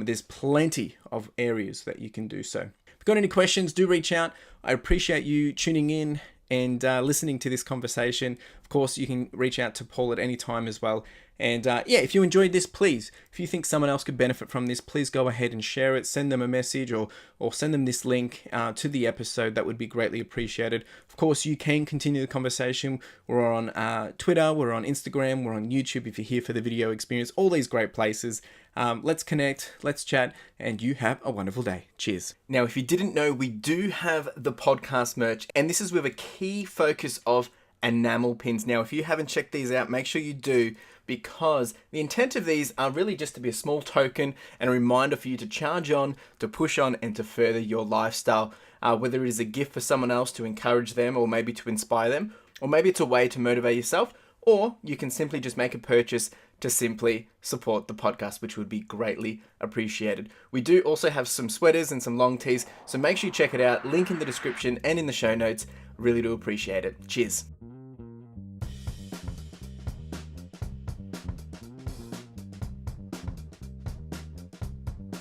Speaker 1: There's plenty of areas that you can do so. If you've got any questions, do reach out. I appreciate you tuning in and listening to this conversation. Of course, you can reach out to Paul at any time as well. And if you enjoyed this, please, if you think someone else could benefit from this, please go ahead and share it. Send them a message or send them this link to the episode. That would be greatly appreciated. Of course, you can continue the conversation. We're on Twitter, we're on Instagram, we're on YouTube if you're here for the video experience, all these great places. Let's connect, let's chat, and you have a wonderful day. Cheers. Now, if you didn't know, we do have the podcast merch, and this is with a key focus of enamel pins. Now, if you haven't checked these out, make sure you do, because the intent of these are really just to be a small token and a reminder for you to charge on, to push on, and to further your lifestyle. Whether it is a gift for someone else to encourage them, or maybe to inspire them, or maybe it's a way to motivate yourself, or you can simply just make a purchase to simply support the podcast, which would be greatly appreciated. We do also have some sweaters and some long tees, so make sure you check it out. Link in the description and in the show notes. Really do appreciate it. Cheers.